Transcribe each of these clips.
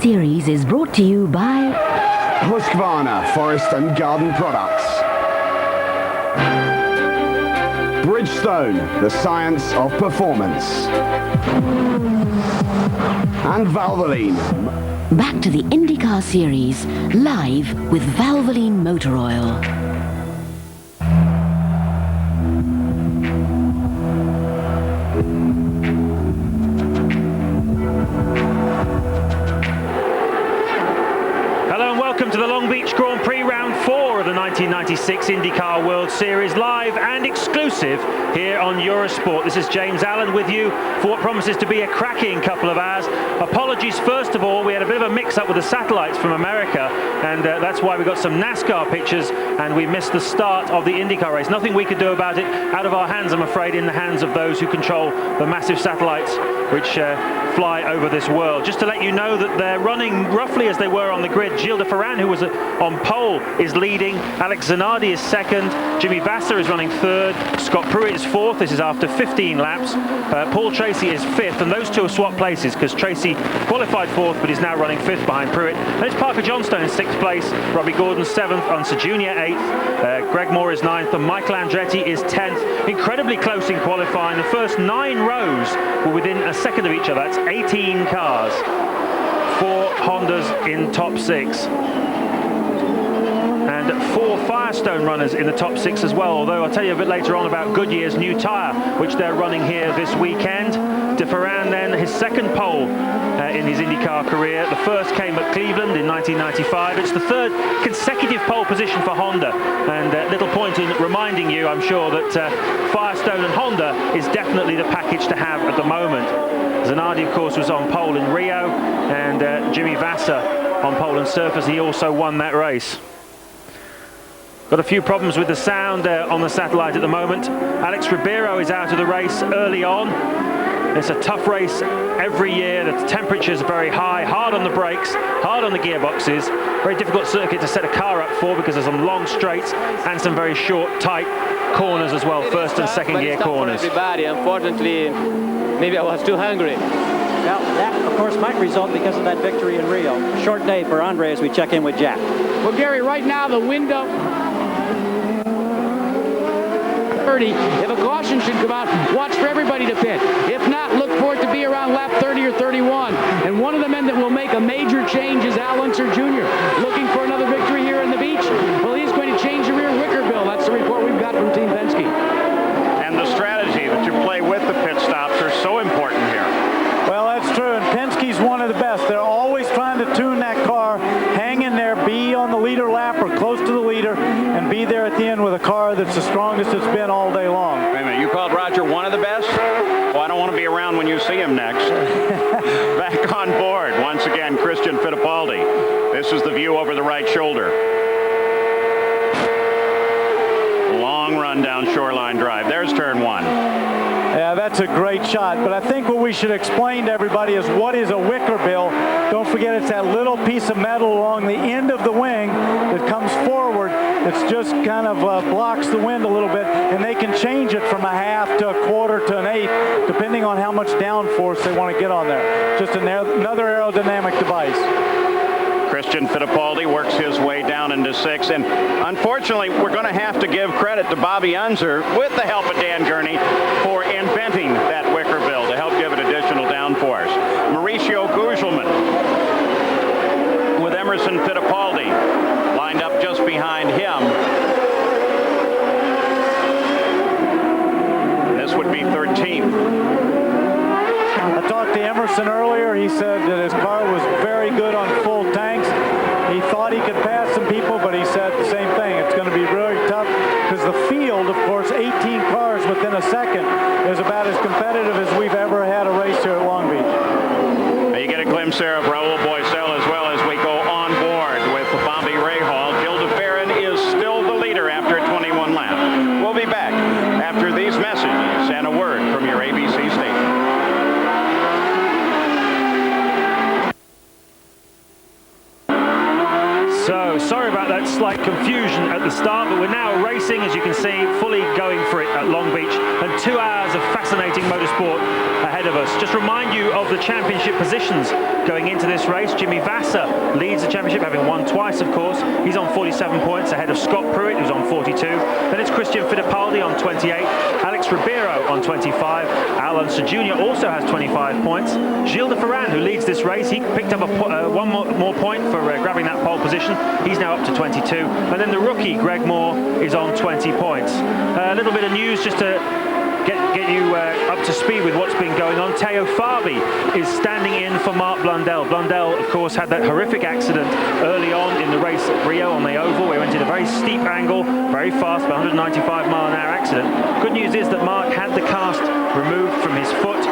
Series is brought to you by Husqvarna Forest and Garden Products. Bridgestone, the science of performance. And Valvoline. Back to the IndyCar Series, live with Valvoline Motor Oil. Welcome to the Long Beach Grand Prix Round 4 of the 1996 IndyCar World Series, live and exclusive here on Eurosport. This is James Allen with you for what promises to be a cracking couple of hours. Apologies, first of all, we had a bit of a mix-up with the satellites from America, and that's why we got some NASCAR pictures, and we missed the start of the IndyCar race. Nothing we could do about it, out of our hands, I'm afraid, in the hands of those who control the massive satellites which fly over this world. Just to let you know that they're running roughly as they were on the grid. Gilles de Ferran, who was on pole, is leading. Alex Zanardi is second. Jimmy Vasser is running third. Scott Pruitt is fourth. This is after 15 laps. Paul Tracy is fifth, and those two have swapped places because Tracy qualified fourth, but is now running fifth behind Pruitt. And it's Parker Johnstone in sixth place. Robbie Gordon seventh. Unser Jr. eighth. Greg Moore is ninth, and Michael Andretti is 10th. Incredibly close in qualifying. The first 9 rows were within a second of each other. That's 18 cars. 4 Hondas in top 6. And 4 Firestone runners in the top 6 as well, although I'll tell you a bit later on about Goodyear's new tyre, which they're running here this weekend. De Ferran then, his second pole in his IndyCar career. The first came at Cleveland in 1995. It's the third consecutive pole position for Honda, and little point in reminding you, I'm sure, that Firestone and Honda is definitely the package to have at the moment. Zanardi, of course, was on pole in Rio, and Jimmy Vasser on pole and surface. He also won that race. Got a few problems with the sound on the satellite at the moment. Alex Ribeiro is out of the race early on. It's a tough race every year. The temperatures are very high, hard on the brakes, hard on the gearboxes. Very difficult circuit to set a car up for because there's some long straights and some very short, tight corners as well, first and second gear corners. Everybody, unfortunately, maybe I was too hungry. Well, that, of course, might result because of that victory in Rio. Short day for Andre as we check in with Jack. Well, Gary, right now the window... If a caution should come out, watch for everybody to pit. If not, look for it to be around lap 30 or 31. And one of the men that will make a major change is Al Unser Jr. Looking for another victory here in the beach. Well, he's going to change the rear wicker bill. That's the report we've got from Team Penske. And the strategy that you play with the pit stops are so important here. Well, that's true, and Penske's one of the best. They're always trying to tune that car, hang in there, be on the leader lap or close to the leader, and be there at the end with a car that's the strongest it's been all day long. Wait a minute, you called Roger one of the best? Well, I don't want to be around when you see him next. Back on board, once again, Christian Fittipaldi. This is the view over the right shoulder. Long run down Shoreline Drive. There's turn 1. Yeah, that's a great shot, but I think what we should explain to everybody is what is a wicker bill. Don't forget it's that little piece of metal along the end of the wing that comes forward. It's just kind of blocks the wind a little bit, and they can change it from a half to a quarter to an eighth, depending on how much downforce they want to get on there. Just another aerodynamic device. Christian Fittipaldi works his way down into 6, and unfortunately we're going to have to give credit to Bobby Unser, with the help of Dan Gurney, for inventing that wicker bill to help give it additional downforce. Mauricio Gugelmin with Emerson Fittipaldi lined up just behind him. This would be 13th. I talked to Emerson earlier. He said that his car was very good on full tanks. He thought he could pass some people, but he said the same thing. It's going to be really tough because the field, of course, 18 cars within a second is about as competitive as we've ever had a race here at Long Beach. Now you get a glimpse there of Raul Boisel as well as we go on board with Bobby Rahal. Gilles de Ferran is still the leader after a 21 lap. We'll be back after these messages and a word from your ABC station. So, sorry about that slight confusion at the start, but we're now racing, as you can see, fully going for it at Long Beach, and 2 hours of fascinating motorsport ahead of us. let's just remind you of the championship positions going into this race. Jimmy Vasser leads the championship, having won twice, of course. He's on 47 points ahead of Scott Pruitt, who's on 42. Then it's Christian Fittipaldi on 28, Alex Ribeiro on 25. Al Unser Jr. also has 25 points. Gilles de Ferran, who leads this race, he picked up one more point for grabbing that pole position. He's now up to 22. And then the rookie, Greg Moore, is on 20 points. A little bit of news just to get you up to speed with what's been going on. Teo Fabi is standing in for Mark Blundell. Blundell, of course, had that horrific accident early on in the race at Rio on the oval, where he went in a very steep angle, very fast, about 195-mile-an-hour accident. Good news is that Mark had the cast removed from his foot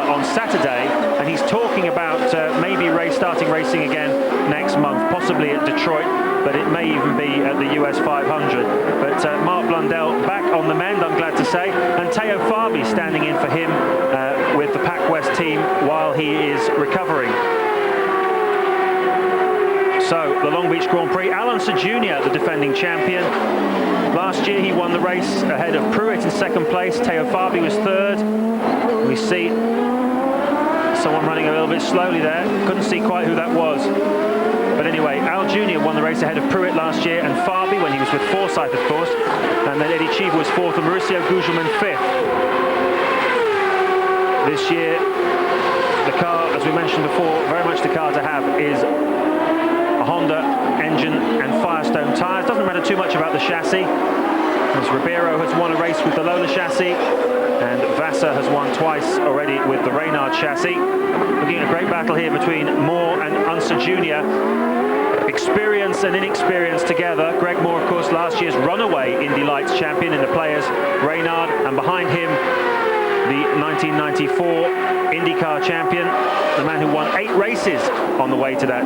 on Saturday, and he's talking about maybe starting racing again next month, possibly at Detroit, but it may even be at the US 500. But Mark Blundell back on the mend, I'm glad to say, and Teo Fabi standing in for him with the Pac West team while he is recovering. So, the Long Beach Grand Prix, Al Unser Jr., the defending champion. Last year he won the race ahead of Pruitt in second place. Teo Fabi was third. We see someone running a little bit slowly there. Couldn't see quite who that was. But anyway, Al Jr. won the race ahead of Pruitt last year, and Fabi when he was with Forsyth, of course. And then Eddie Cheever was fourth, and Mauricio Gugelmin fifth. This year, the car, as we mentioned before, very much the car to have is a Honda engine and Firestone tyres. Doesn't matter too much about the chassis, as Ribeiro has won a race with the Lola chassis, and Vasser has won twice already with the Reynard chassis. Looking at a great battle here between Moore and Unser Jr. Experience and inexperience together. Greg Moore, of course, last year's runaway Indy Lights champion in the Players Reynard, and behind him the 1994 IndyCar champion, the man who won 8 races on the way to that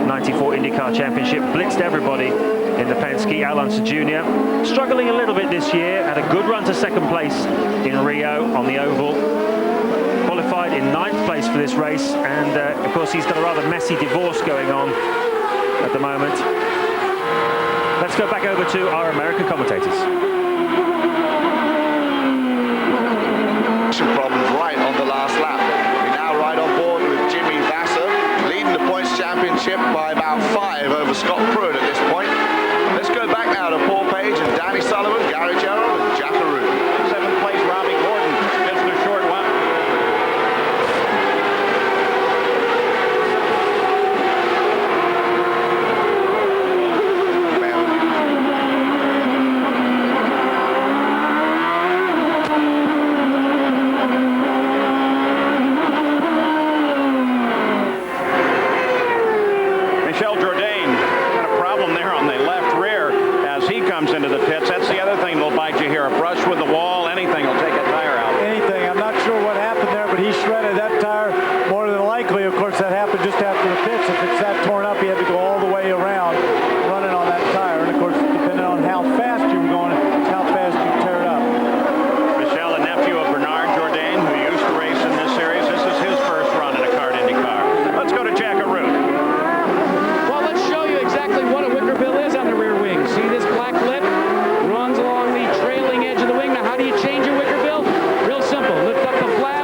94 IndyCar championship, blitzed everybody in the Penske, Al Unser Jr. Struggling a little bit this year, had a good run to second place in Rio on the oval. Qualified in 9th place for this race, and of course he's got a rather messy divorce going on at the moment. Let's go back over to our American commentators. Problems right on the last lap. We now ride on board with Jimmy Vasser, leading the points championship by about 5 over Scott Pruitt at this point. Let's go back now to Paul Page and Danny Sullivan, Gary Gerald and Jack Arute. 7th place, Robbie Gordon, just a short one. Into the pits. That's the other thing that'll bite you here. A brush with the wall, anything will take a tire out. Anything. I'm not sure what happened there, but he shredded that tire more than likely. Of course, that happened just after the pits. If it's that torn up, he had to go all the way around running on that tire. And of course, depending on how fast you were going, it's how fast you tear it up. Michel, a nephew of Bernard Jourdain, who used to race in this series. This is his first run in a kart Indy car. Let's go to Jack Arute. Well, let's show you exactly what a wicker bill is on the rear wing. See this black lip? Runs along the trailing edge of the wing. Now, how do you change your wicker bill? Real simple. Lift up the flap,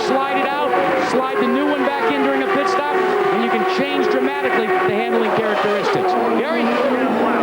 slide it out, slide the new one back in during a pit stop, and you can change dramatically the handling characteristics. Gary?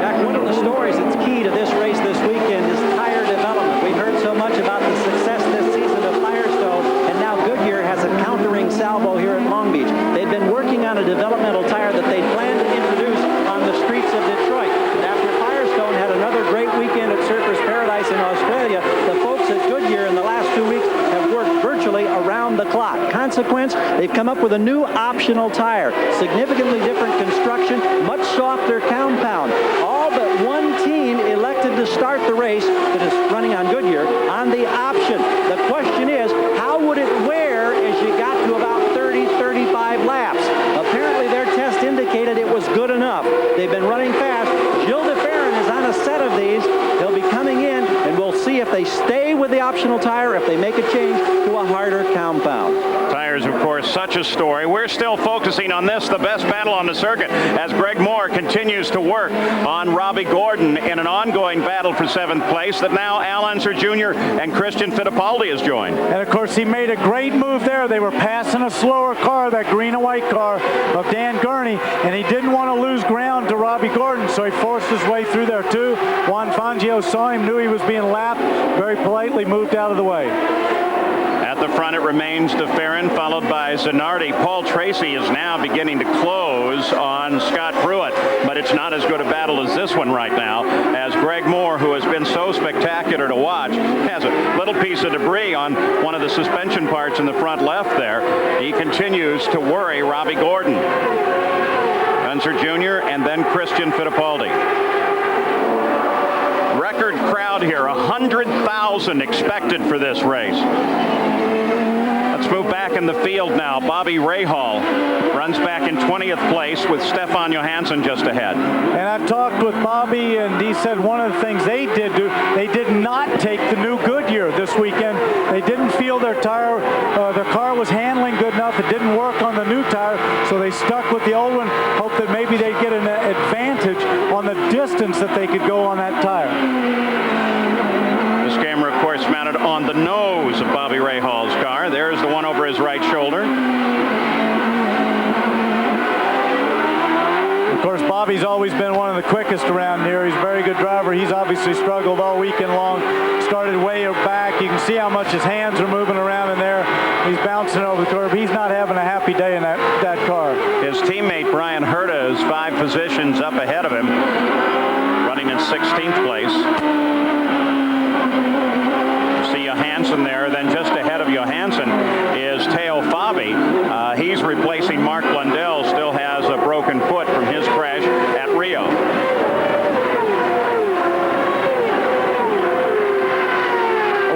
Jack, one of the stories that's key to this race this weekend is tire development. We heard so much about the success this season of Firestone, and now Goodyear has a countering salvo here at Long Beach. They've been working on a developmental tire that they plan to introduce on the streets of Detroit. After Firestone had another great weekend at Surfers Paradise in Australia, the folks at Goodyear in the last 2 weeks have worked virtually around the clock. Consequence, they've come up with a new optional tire. Significantly different construction, much softer compound. All but one team elected to start the race that is running on Goodyear on the option. The question is, how would it wear as you got to about 30, 35 laps? Apparently their test indicated it was good enough. They've been running fast. Gilles de Ferran is on a set of these. They'll be coming in, and we'll see if they stay with the optional tire, if they make a change to a harder compound. Tire there's, of course, such a story. We're still focusing on this, the best battle on the circuit, as Greg Moore continues to work on Robbie Gordon in an ongoing battle for 7th place that now Al Unser Jr. and Christian Fittipaldi has joined. And, of course, he made a great move there. They were passing a slower car, that green and white car of Dan Gurney, and he didn't want to lose ground to Robbie Gordon, so he forced his way through there, too. Juan Fangio saw him, knew he was being lapped, very politely moved out of the way. At the front, it remains DeFerrin, followed by Zanardi. Paul Tracy is now beginning to close on Scott Pruitt, but it's not as good a battle as this one right now, as Greg Moore, who has been so spectacular to watch, has a little piece of debris on one of the suspension parts in the front left there. He continues to worry Robbie Gordon. Unser Jr. and then Christian Fittipaldi. Record crowd here, 100,000 expected for this race. Let's move back in the field now. Bobby Rahal runs back in 20th place with Stefan Johansson just ahead. And I've talked with Bobby, and he said one of the things they did do, they did not take the new Goodyear this weekend. They didn't feel their tire, their car was handling good enough. It didn't work on the new tire, so they stuck with the old one, hoped that maybe they'd get an advantage on the distance that they could go on that tire. This camera, of course, mounted on the nose of Bobby Rahal's car. There's the one over his right shoulder. Of course, Bobby's always been one of the quickest around here. He's a very good driver. He's obviously struggled all weekend long. Started way back. You can see how much his hands are moving around in there. He's bouncing over the curb. He's not having a happy day in that car. His teammate Brian Herta is 5 positions up ahead of him, running in 16th place. See Johansson there, then just ahead of Johansson is Teo Fabi. He's replacing Mark Blundell, still has a broken foot from his crash at Rio.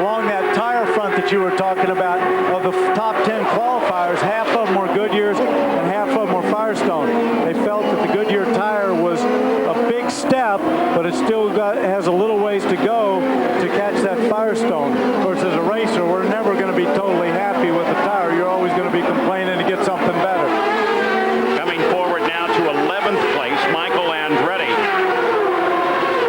Along that tire front that you were talking about, of the top 10 qualifiers, half of them were Goodyears and half of them were Firestone. They felt that the Goodyear tire was a big step, but it still has a little ways to go to catch that Firestone. Of course, as a racer, we're never going to be totally happy with the tire. You're always going to be complaining to get something better. Coming forward now to 11th place, Michael Andretti.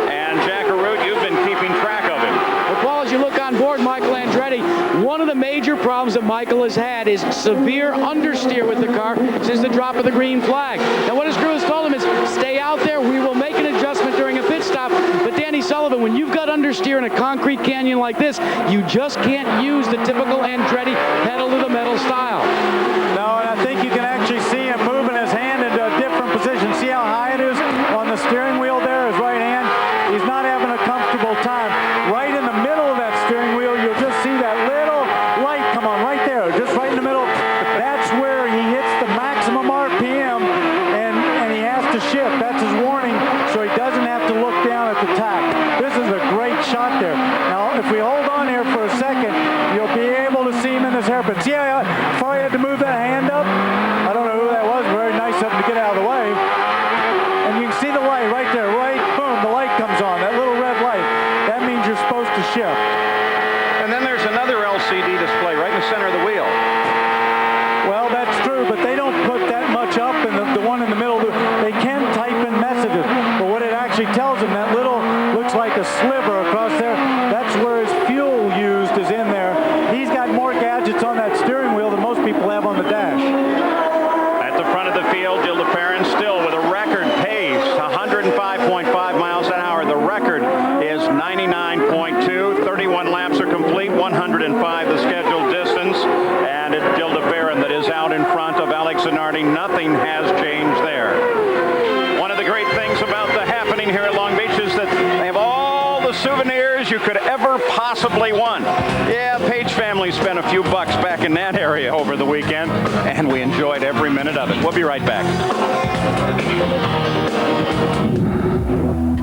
And Jack Arute, you've been keeping track of him. Well, Paul, as you look on board Michael Andretti, one of the major problems that Michael has had is severe understeer with the car since the drop of the green flag. Now, what his crew has told him is, stay out there, we will make an adjustment during a pit stop. But Danny Sullivan, when you've got understeer in a concrete canyon like this, you just can't use the typical Andretti pedal to the metal style. No, and I think you can actually see him moving his hand into a different position. See how high it is on the steering wheel there, his right hand? He's not having a comfortable time. Right in the middle of that steering wheel, you'll just see that little light come on right there, just right in the middle. That's where he hits the maximum RPM, and he has to shift. That's his warning, so he doesn't have to look down at the tack. This is a great shot there. Now, if we hold on here for a second, you'll be able to see him in this hairpin. See how far he had to move that hand up? I don't know who that was. Very nice of him to get out of the way. And you can see the light right there. Right, boom, the light comes on. That little red light. That means you're supposed to shift. And then there's another LCD display right in the center of the wheel. Well, that's true, but they don't put that much up, and the one in the middle, they can type in messages. But what it actually tells them, that little, looks like a sliver across there, that's where his fuel used is in there. He's got more gadgets on that steering wheel than most people have on the dash. At the front of the field, Gil DeFerrin still with a record pace, 105.5 miles an hour. The record is 99.2. 31 laps are complete, 105 the scheduled distance. And it's Gil DeFerrin that is out in front of Alex Zanardi. Nothing has changed there. One of the great things about the happening here at Long Beach is that they have all the souvenirs you could ever possibly want. Yeah, Page family spent a few bucks back in that area over the weekend, and we enjoyed every minute of it. We'll be right back.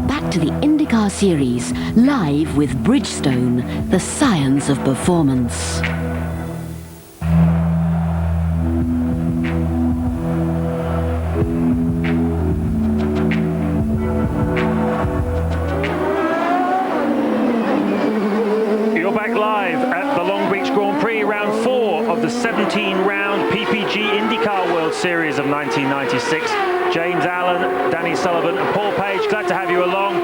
Back to the IndyCar Series, live with Bridgestone, the science of performance. You're back live at the Long Beach Grand Prix, round 4 of the 17-round APG IndyCar World Series of 1996. James Allen, Danny Sullivan and Paul Page, glad to have you along.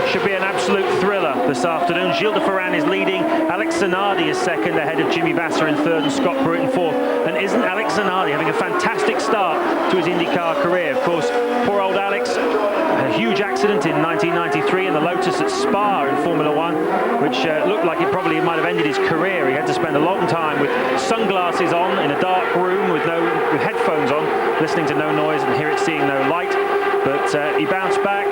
Should be an absolute thriller this afternoon. Gilles de Ferran is leading. Alex Zanardi is second, ahead of Jimmy Vasser in third and Scott Pruitt in fourth. And isn't Alex Zanardi having a fantastic start to his IndyCar career? Of course, poor old Alex, a huge accident in 1993 in the Lotus at Spa in Formula One, which looked like it probably might have ended his career. He had to spend a long time with sunglasses on in a dark room with headphones on, listening to no noise and seeing no light. But he bounced back,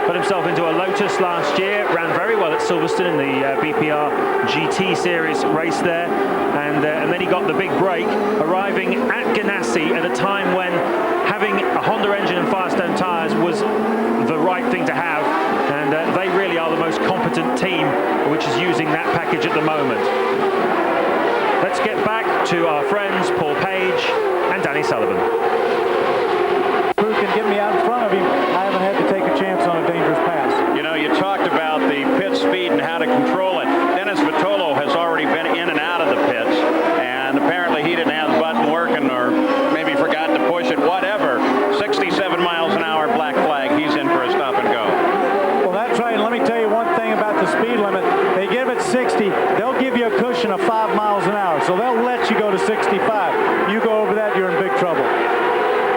got himself into a Lotus last year, ran very well at Silverstone in the BPR GT Series race there, and then he got the big break, arriving at Ganassi at a time when having a Honda engine and Firestone tyres was the right thing to have, and they really are the most competent team which is using that package at the moment. Let's get back to our friends Paul Page and Danny Sullivan. Who can get me out in front of him? I haven't had to take a chance on a dangerous pass. You know, you talked about the pit speed and how to control it. Dennis Vitolo has already been in and out of the pits, and apparently he didn't have the button working, or maybe forgot to push it, whatever. 67 miles an hour, black flag. He's in for a stop and go. Well, that's right. And let me tell you one thing about the speed limit. They give it 60. They'll give you a cushion of 5 miles an hour, so they'll let you go to 65. You go over that, you're in big trouble.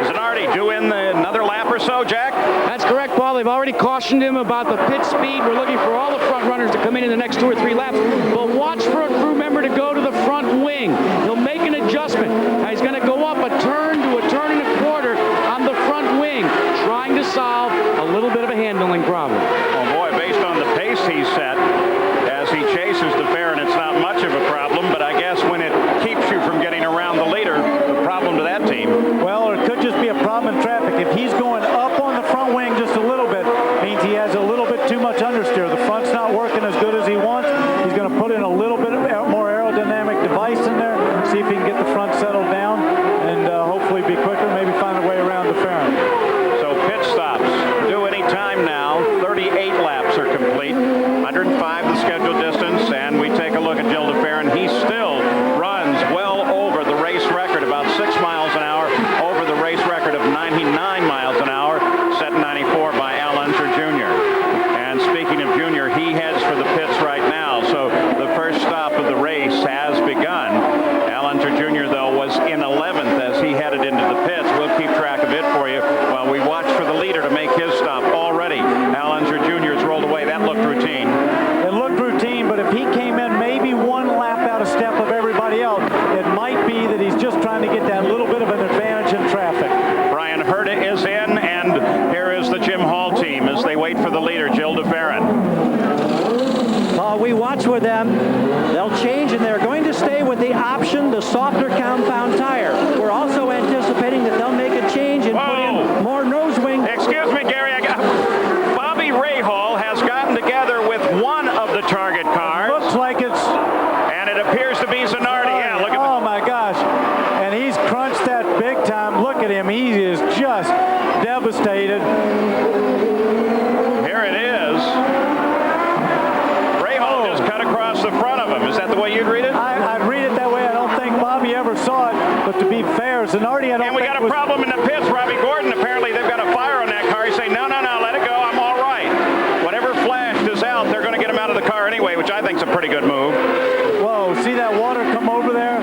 Zanardi doing another lap or so, Jack? That's correct, Paul. They've already cautioned him about the pit speed. We're looking for all the front runners to come in the next 2 or 3 laps. But watch for a crew member to go to the front wing. He'll make an adjustment. Now he's going to go up a turn to a turn and a quarter on the front wing, trying to solve a little bit of a handling problem. Oh boy, based on the pace he's set, as he chases de Ferran, it's not much of a problem, but I guess when it keeps you from getting around the leader, the problem to that team. Well, it could just be a problem in traffic. If he's going up on the front wing just a little bit, means he has a little bit too much understeer. The front's not working as good as he wants. He's going to put in a little bit more aerodynamic device in there, see if he can get the front settled down, and hopefully be quicker, maybe find a way around de Ferran. So pit stops due any time now. 38 laps are complete. 105 the scheduled distance, and we take a look at Gilles de Ferran. He still runs well over the race record, about 6 miles an hour over the race record of 99 miles an hour, set in 94 by Al Unser Jr. And speaking of Jr., he heads for the pits right now, so the first stop of the race has begun. Al Unser Jr., though, was in 11th as he headed into the pits. We'll keep track of it for you while we watch for the leader to make his stop. Already, Al Unser Jr. has rolled away. That looked routine. It looked routine, but if he came in maybe 1 lap out of step of everybody else, it might be that he's just trying to get that little bit of an advantage in traffic. Brian Herta is in, and here is the Jim Hall team as they wait for the leader, Gilles de Ferran. We watch with them. They'll change, and they're going to stay with the option, the softer compound tire. We're also anticipating that they'll make a change and put in more nose wing. Excuse me, Gary. Bobby Rahal has gotten together with one of the target cars. It looks like it's... And it appears to be Zanardi. Yeah, look at oh, my gosh. And he's crunched that big time. Look at him. He is just devastated. Here it is. Rahal just cut across the front of him. Is that the way you'd read it? I'd read it that way. I don't think Bobby ever saw it. But to be fair, Zanardi, I don't And we got a problem in the pits. Robbie Gordon, apparently they've got a fire on that car. He's saying, no, let it go. I'm all right. Whatever flashed is out. They're going to get him out of the car anyway, which I think is a pretty good move. Whoa, see that water come over there?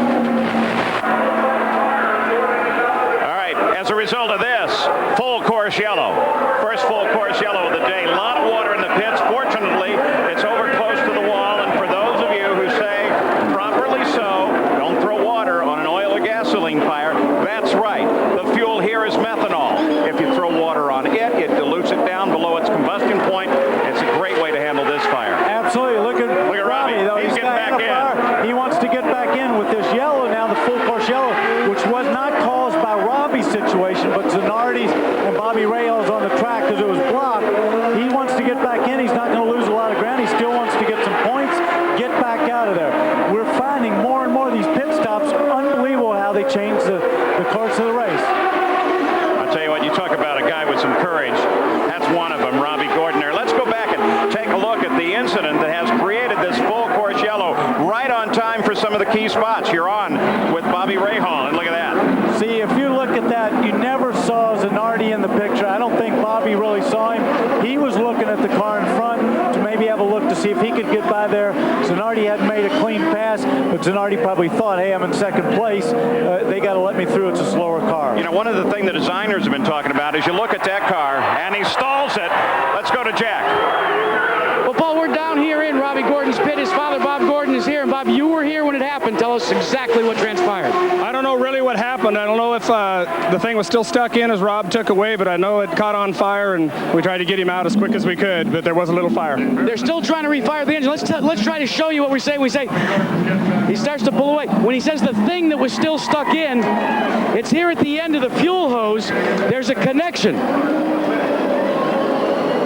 All right, as a result of this, full course yellow. First full course yellow of the day. A lot of water in the pits. Fortunately, it's over close to the wall. And for those of you who say, properly so, don't throw water on an oil or gasoline fire, that's right. The fuel here is methanol. If you throw water on it, it dilutes it down below its combustion point. It's a great way to handle this fire. Absolutely. Look at Robbie, though. He's getting back in. He wants to get back in with this yellow now, the full course yellow, which was not caused by Robbie's situation, but Zanardi's and Bobby Rahal's on the track because it was blocked. He wants to get back in. He's not going to lose a lot of ground. He still wants to get some points, get back out of there. We're finding more and more of these pit stops. Unbelievable how they change the course of the race. I'll tell you what, you talk about a guy with some courage. That's one of them, Robbie Gordon there. Let's go back and take a look at the incident that has created this full course yellow right on time for some of the key spots. You're on with Bobby Rahal, and look at that. See, Zanardi probably thought, hey, I'm in second place. They got to let me through. It's a slower car. You know, one of the things the designers have been talking about is you look at that car, and he stalls it. Let's go to Jack. Well, Paul, we're down here in Robbie Gordon's pit. His father, Bob Gordon, is here. And, Bob, you were here when it happened. Tell us exactly what transpired. I don't know really what happened. I don't know if the thing was still stuck in as Rob took away, but I know it caught on fire, and we tried to get him out as quick as we could, but there was a little fire. They're still trying to refire the engine. Let's try to show you what we say. We say he starts to pull away. When he says the thing that was still stuck in, it's here at the end of the fuel hose. There's a connection.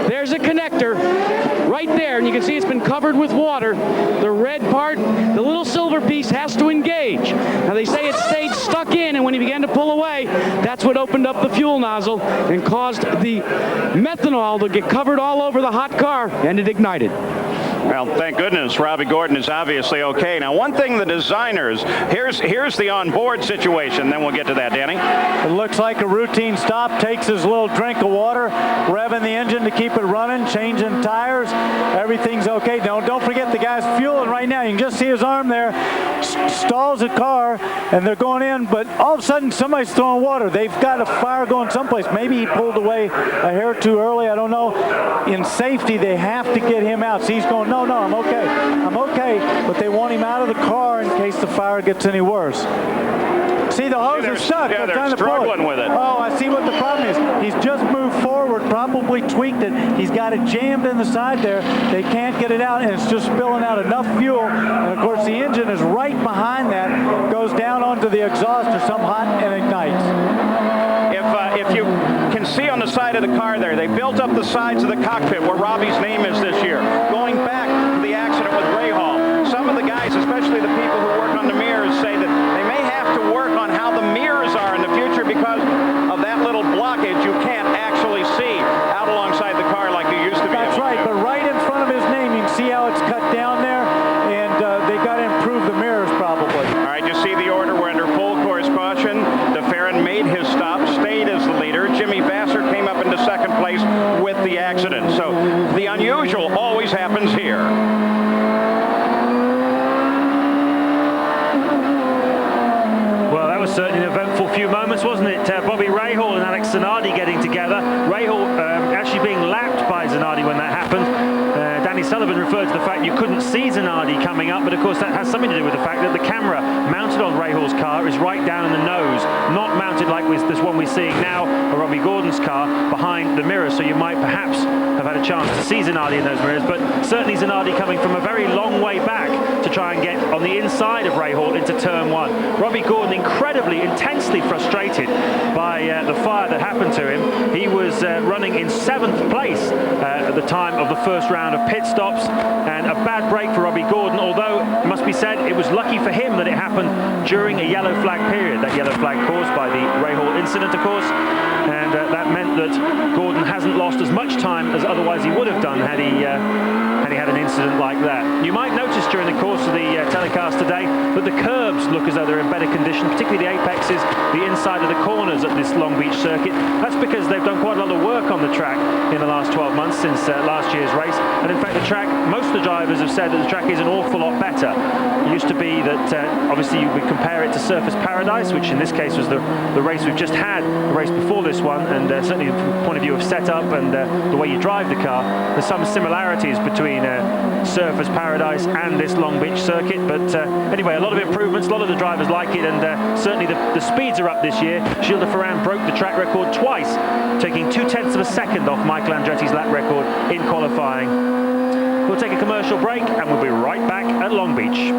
There's a connector right there, and you can see it's been covered with water. The red part, the little silver piece has to engage. Now they say it stayed stuck in, and when he began to pull away, that's what opened up the fuel nozzle and caused the methanol to get covered all over the hot car, and it ignited. Well, thank goodness Robbie Gordon is obviously okay. Now, one thing the designers, here's the onboard situation, then we'll get to that, Danny. It looks like a routine stop, takes his little drink of water, revving the engine to keep it running, changing tires. Everything's okay. Don't forget the guy's fueling right now. You can just see his arm there. Stalls the car, and they're going in, but all of a sudden somebody's throwing water. They've got a fire going someplace. Maybe he pulled away a hair too early. I don't know. In safety, they have to get him out. See, he's going, no, I'm okay. I'm okay. But they want him out of the car in case the fire gets any worse. See, the hose is stuck. Yeah, they're trying to struggling pull with it. Oh, I see what the problem is. He's just moved forward, probably tweaked it. He's got it jammed in the side there. They can't get it out, and it's just spilling out enough fuel. And, of course, the engine is right behind that. Goes down onto the exhaust or some hot and ignites. If you can see on the side of the car there, they built up the sides of the cockpit where Robbie's name is this year, going back to the accident with Rahal. Some of the guys, especially the people who work on the mirrors, say that they may have to work on how the mirrors are in the future because of that little blockage. You can't actually see out alongside the car like you used to be able to. That's right, but right in front of his name, you can see how it's cut down there, and they got to improve the mirrors probably. All right, you see the order. We're under full course caution. DeFerrin made his stop, stayed as the leader. Jimmy Vasser came up into second place with the accident. So the unusual always happens here. Well, that was certainly an eventful few moments, wasn't it? Bobby Rahal and Alex Zanardi getting together. Rahal actually being lapped by Zanardi when that happened. Danny Sullivan referred to the fact you couldn't see Zanardi coming up, but of course that has something to do with the fact that the camera mounted on Rahal's car is right down in the nose, not mounted like this one we're seeing now, or Robbie Gordon's car, behind the mirror, so you might perhaps have had a chance to see Zanardi in those mirrors, but certainly Zanardi coming from a very long way back to try and get on the inside of Rahal into turn one. Robbie Gordon incredibly, intensely frustrated by the fire that happened to him. He was running in 7th place at the time of the first round of pit stops, and a bad break for Robbie Gordon, although it must be said it was lucky for him that it happened during a yellow flag period. That yellow flag caused by the Rahal incident, of course, and that meant that Gordon hasn't lost as much time as otherwise he would have done had he had an incident like that. You might notice during the course of the telecast today that the curbs look as though they're in better condition, particularly the apexes, the inside of the corners at this Long Beach circuit. That's because they've done quite a lot of work on the track in the last 12 months since last year's race, and in fact the track, most of the drivers have said that the track is an awful lot better. It used to be that obviously you would compare it to Surface Paradise, which in this case was the race we've just had, the race before this one, and certainly from the point of view of setup and the way you drive the car, there's some similarities between Surface Paradise and this Long Beach circuit, but anyway, a lot of improvements, a lot of the drivers like it, and certainly the speeds are up this year. Gilles de Ferran broke the track record twice, taking 0.2 of a second off Michael Andretti's lap record in qualifying. We'll take a commercial break and we'll be right back at Long Beach.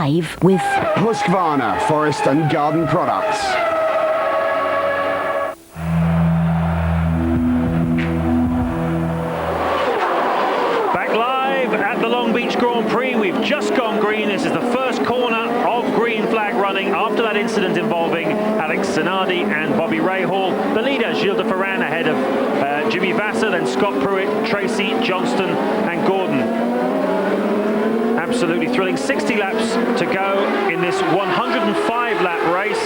live with Husqvarna Forest and Garden Products. Back live at the Long Beach Grand Prix. We've just gone green. This is the first corner of green flag running after that incident involving Alex Zanardi and Bobby Rahal. The leader, Gilles de Ferran, ahead of Jimmy Vasser, then Scott Pruitt, Tracy, Johnston and Gordon. Absolutely thrilling. 60 laps to go in this 105-lap race.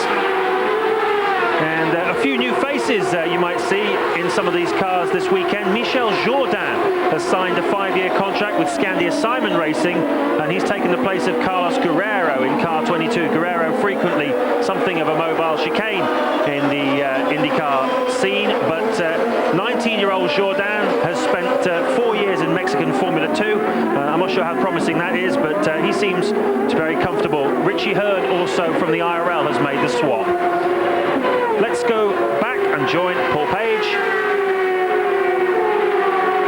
And a few new faces you might see in some of these cars this weekend. Michel Jourdain has signed a 5-year contract with Scandia Simon Racing, and he's taken the place of Carlos Guerrero in car 22. Guerrero frequently something of a mobile chicane in the IndyCar scene, but 19-year-old Jourdain has spent 4 years in Mexican Formula 2. I'm not sure how promising that is, but he seems very comfortable. Richie Hurd, also from the IRL, has made the swap. Let's go back and join Paul Page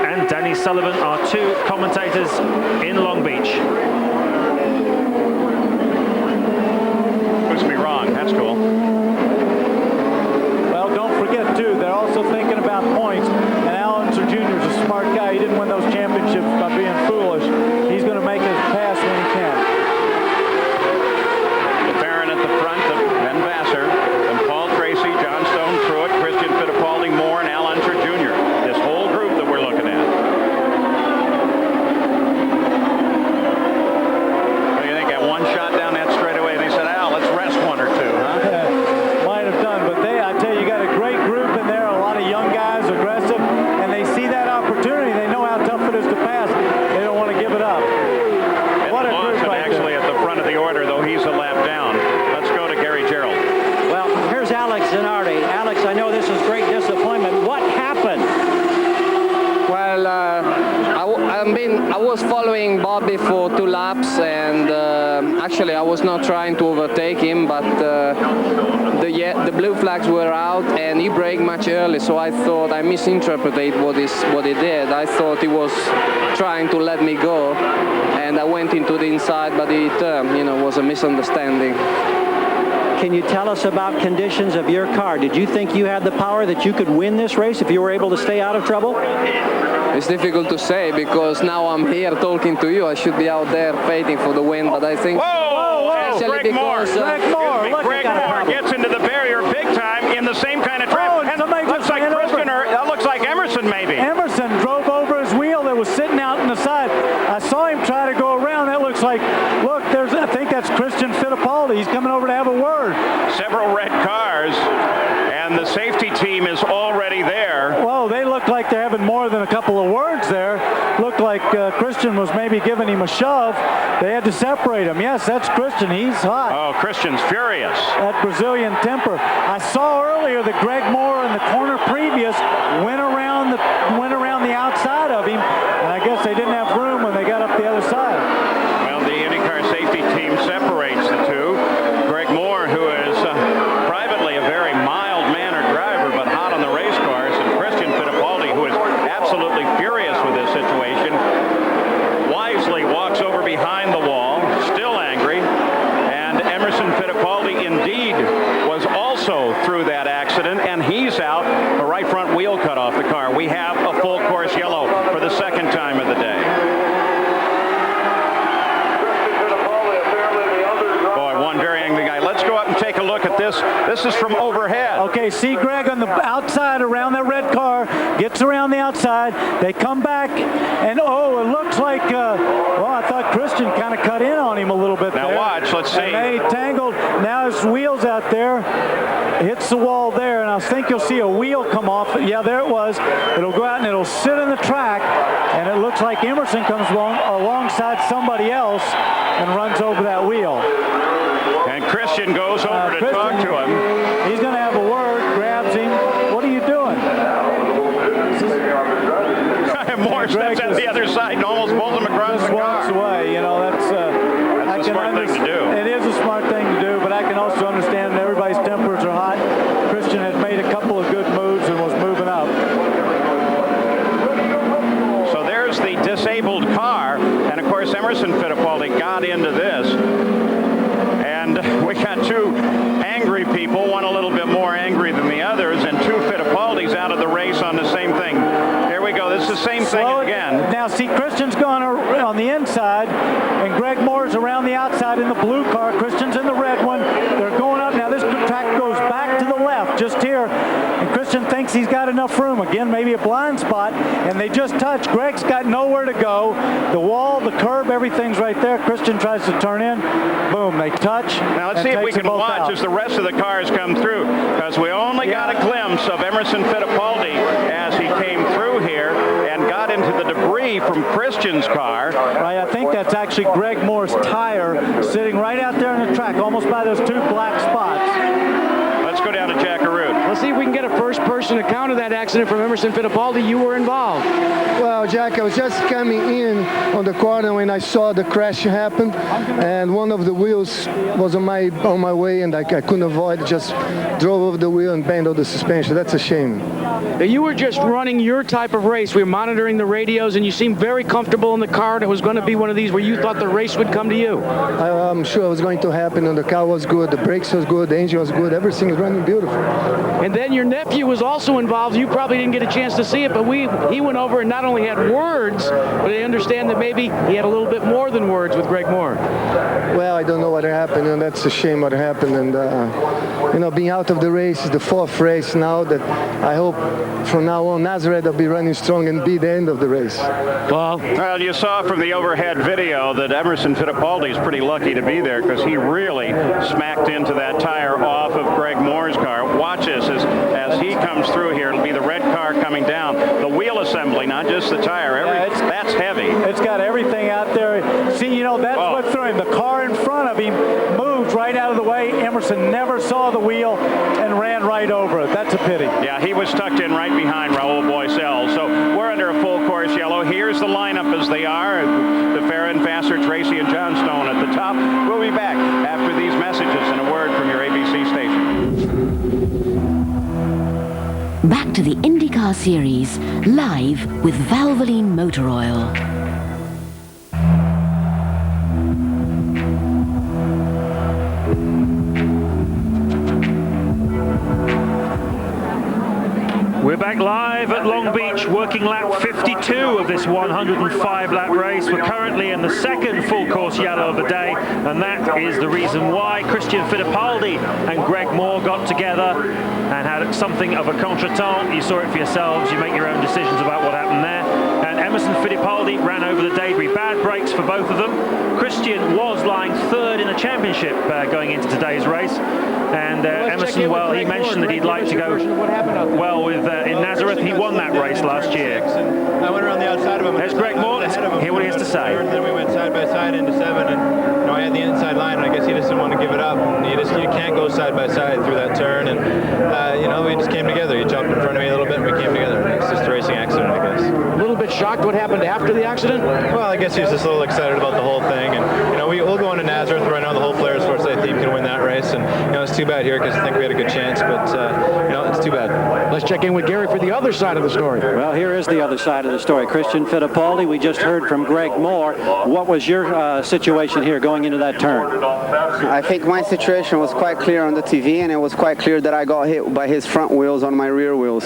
and Danny Sullivan, our two commentators in Long Beach. Proves me wrong. That's cool. Well, don't forget, too, they're also thinking about points. And Alan Jr. is a smart guy. He didn't win those championships by being foolish. He's going to make his pass when he can. Farron at the front, then Vasser, then Paul Tracy, John Stone, Pruitt, Christian Fittipaldi, Moore, and Al Unser Jr. This whole group that we're looking at. What do you think? Got one shot down that straightaway, and they said, Al, let's rest one or two, huh? Yeah, might have done, but I tell you, you got a great group in there, a lot of young guys, aggressive, and they see that opportunity. They know how tough it is to pass. They don't want to give it up. And What a group right actually there. at the front of the order, though he's a lap down. Let's go to Gary Gerald. Well, here's Alex Zanardi. Alex, I know this is great disappointment. What happened? Well, I was following Bobby for 2 laps, and actually I was not trying to overtake him, but the blue flags were out, and he braked much early, so I thought I misinterpreted what he did. I thought he was trying to let me go, and I went into the inside, but it was a misunderstanding. Can you tell us about conditions of your car? Did you think you had the power that you could win this race if you were able to stay out of trouble? It's difficult to say because now I'm here talking to you. I should be out there fighting for the win, but I think... Greg Moore. Greg Moore, Greg Moore gets into the barrier big time in the same kind of trap. And looks like Christian, or that looks like Emerson maybe. Emerson drove over his wheel that was sitting out on the side. I saw him try to go around. That looks like, look, I think that's Christian Fittipaldi. He's coming over to have a word. Several red cars, and the safety team is already there. Whoa, they look like they're having more than a couple of words there. Looked like Christian was maybe giving him a shove. They had to separate him. Yes, that's Christian. He's hot. Oh, Christian's furious. That Brazilian temper. I saw earlier that Greg Moore in the corner previous went around the outside of him, and I guess they didn't have room when they got up the other side. Well, the IndyCar safety team separates the two. Greg Moore, who is privately a very mild-mannered driver, but hot on the race cars, and Christian Fittipaldi, who is absolutely furious with this situation, wisely walks over behind the wall, still angry, and Emerson Fittipaldi indeed was also through that accident, and he's out. The right front wheel cut off the car. We have a full course yellow for the second time of the day. Boy, one very angry guy. Let's go up and take a look at this. This is from overhead. Okay, see Greg on the outside around that red car, gets around the outside. They come back, and oh, it looks like, well, I thought Christian kind of cut in on him a little bit now there. Watch, let's see. And they tangled. Now his wheel's out there. Hits the wall there, and I think you'll see a wheel come off. Yeah, there it was. It'll go out and it'll sit in the track, and it looks like Emerson comes alongside somebody else and runs over that wheel. And Christian goes over to talk to him. He's going to have a word, grabs him. What are you doing? Moore steps at the other side and almost pulls him across the car. Walks away. You know, that's a smart thing to do. It is a smart thing to do, but I can also understand that everybody's tempers are hot. Christian had made a couple of good moves and was moving up. So there's the disabled car, and of course Emerson Fittipaldi got into this. Christian's gone on the inside, and Greg Moore's around the outside in the blue car. Christian's in the red one. They're going up. Now this track goes back to the left, just here. And Christian thinks he's got enough room. Again, maybe a blind spot, and they just touch. Greg's got nowhere to go. The wall, the curb, everything's right there. Christian tries to turn in. Boom, they touch. Now let's see if we can watch as the rest of the cars come through, because we only got a glimpse of Emerson Fittipaldi as he came through here and got into the debris from Christian's car. Right, I think that's actually Greg Moore's tire sitting right out there in the track, almost by those two black spots. Let's go down to Jackaroo. Let's see if we can get a first-person account of that accident from Emerson Fittipaldi. You were involved. Well, Jack, I was just coming in on the corner when I saw the crash happen, and one of the wheels was on my way, and I couldn't avoid. Just drove over the wheel and banged on the suspension. That's a shame. You were just running your type of race. We were monitoring the radios, and you seemed very comfortable in the car, and it was going to be one of these where you thought the race would come to you. I'm sure it was going to happen, and the car was good, the brakes was good, the engine was good, everything was running beautiful. And then your nephew was also involved. You probably didn't get a chance to see it, but he went over and not only had words, but I understand that maybe he had a little bit more than words with Greg Moore. Well, I don't know what happened, and that's a shame what happened. And being out of the race is the fourth race now. That I hope from now on Nazareth will be running strong and be the end of the race. Well, you saw from the overhead video that Emerson Fittipaldi is pretty lucky to be there, because he really smacked into that tire off of Greg Moore's car. Watch this as he comes through here. It'll be the red car coming down. The wheel assembly, not just the tire. That's heavy. It's got everything out there. See, that's what threw him. The car in front of him moved right out of the way. Emerson never saw the wheel and ran right over it. That's a pity. Yeah, he was tucked in right behind Raul Boisel. So we're under a full course yellow. Here's the lineup as they are. The Farron, Vassar, Tracy, and Johnstone at the top. We'll be back after these messages and a word from your ABC station. Back to the IndyCar Series, live with Valvoline Motor Oil. We're back live at Long Beach, working lap 52 of this 105-lap race. We're currently in the second full course yellow of the day, and that is the reason why Christian Fittipaldi and Greg Moore got together and had something of a contretemps. You saw it for yourselves. You make your own decisions about what happened there. And Emerson Fittipaldi ran over the debris. Bad brakes for both of them. Christian was lying third in the championship going into today's race. And Emerson, well, he mentioned that he'd like to go well with in Nazareth. He won that race last year. I went around the outside of him. There's Greg Moore. Let's hear what he has to say. And then we went side by side into 7, and I had the inside line, and I guess he just didn't want to give it up. And you can't go side by side through that turn, and we just came together. He jumped in front of me a little bit, and we came together. It's just a racing accident, I guess. A little bit shocked what happened after the accident? Well, I guess he was just a little excited about the whole thing, and we'll go into Nazareth where I know the whole Flair Sports Day team can win that race, and it's too bad here because I think we had a good chance, but it's too bad. Let's check in with Gary for the other side of the story. Well, here is the other side of the story. Christian Fittipaldi, we just heard from Greg Moore. What was your situation here going into that turn? I think my situation was quite clear on the TV, and it was quite clear that I got hit by his front wheels on my rear wheels.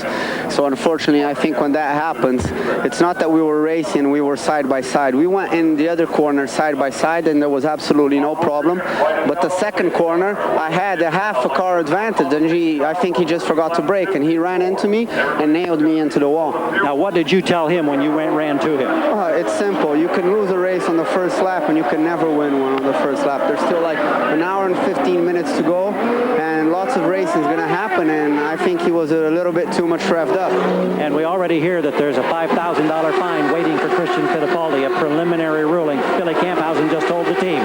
So unfortunately, I think when that happens, it's not that we were racing, we were side by side. We went in the other corner side by side, and there was absolutely no problem. But the second corner, I had a half a car advantage, and I think he just forgot to brake, and he ran into me and nailed me into the wall. Now, what did you tell him when you ran to him? It's simple. You can lose a race on the first lap, and you can never win one on the first lap. There's still like an hour and 15 minutes to go, and lots of racing is going to happen, and I think he was a little bit too much revved up. And we already hear that there's a $5,000 fine waiting for Christian Fittipaldi, a preliminary ruling. Billy Camphausen just told the team.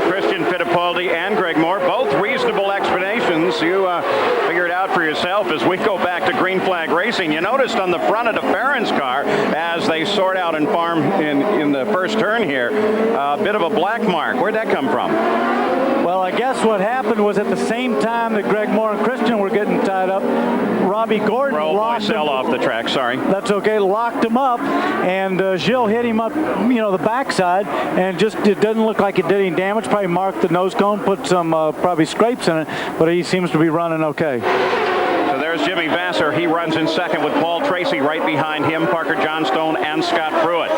Christian Fittipaldi and Greg Moore, both reasonable explanations. You figure it out for yourself as we go back to green flag racing. You noticed on the front of the Farron's car, as they sort out and farm in the first turn here, a bit of a black mark. Where'd that come from? Well, I guess what happened was at the same time that Greg Moore and Christian were getting tied up, Robbie Gordon locked him off the track, sorry. That's okay, locked him up, and Gilles hit him up, the backside, and it doesn't look like it did any damage. Probably marked the nose cone, put some probably scrapes in it, but he seems to be running okay. So there There's Jimmy Vasser. He runs in second with Paul Tracy right behind him, Parker Johnstone and Scott Pruitt.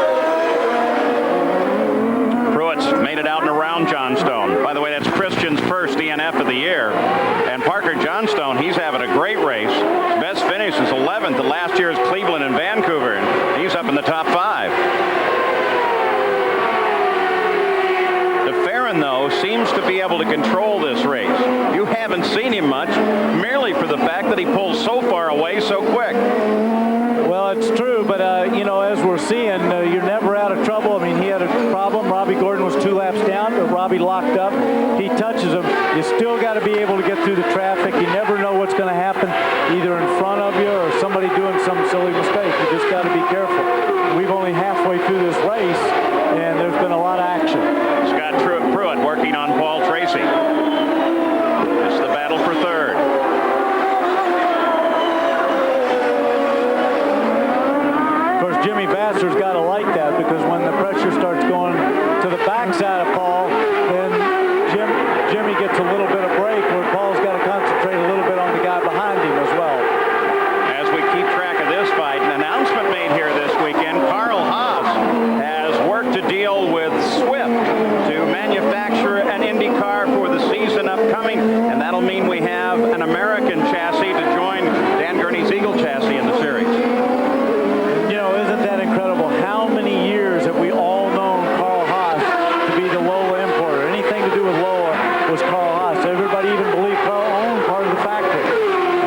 Pruitt's made it out and around Johnstone. By the way, that's Christian's first DNF of the year. And Parker Johnstone, he's having a great race. His best finish is 11th at last year's Cleveland and Vancouver. And he's up in the top 5. DeFerrin, though, seems to be able to control this race. You haven't seen him much, merely for the fact that he pulls so far away so quick. Well, it's true, but, you know, as we're seeing, you're never out of trouble. I mean, he had a problem. Robbie Gordon was 2 laps down, but Robbie locked up. He touches him. You still got to be able to get through the traffic. You never know what's going to happen, either in front of you or somebody doing some silly mistake. You just got to be careful. We've only halfway through this race, and there's been a lot of action. Scott Pruitt working on Paul Tracy. It's the battle for third. Of course, Jimmy Vasser's got to like that, because when the pressure starts going to the backside of Paul, then Jimmy gets a little bit of break where Paul's got to concentrate a little bit on the guy behind him as well. As we keep track of this fight, an announcement made here this weekend. Carl Haas has worked to deal with Swift to manufacture an Indy car for the season upcoming, and that'll mean we have an American chassis to join Dan Gurney's Eagle chassis in the series. You know, isn't that incredible? How many years have we all known Carl Haas to be the Lola importer? Anything to do with Lola was Carl Haas. Everybody even believed Carl owned part of the factory.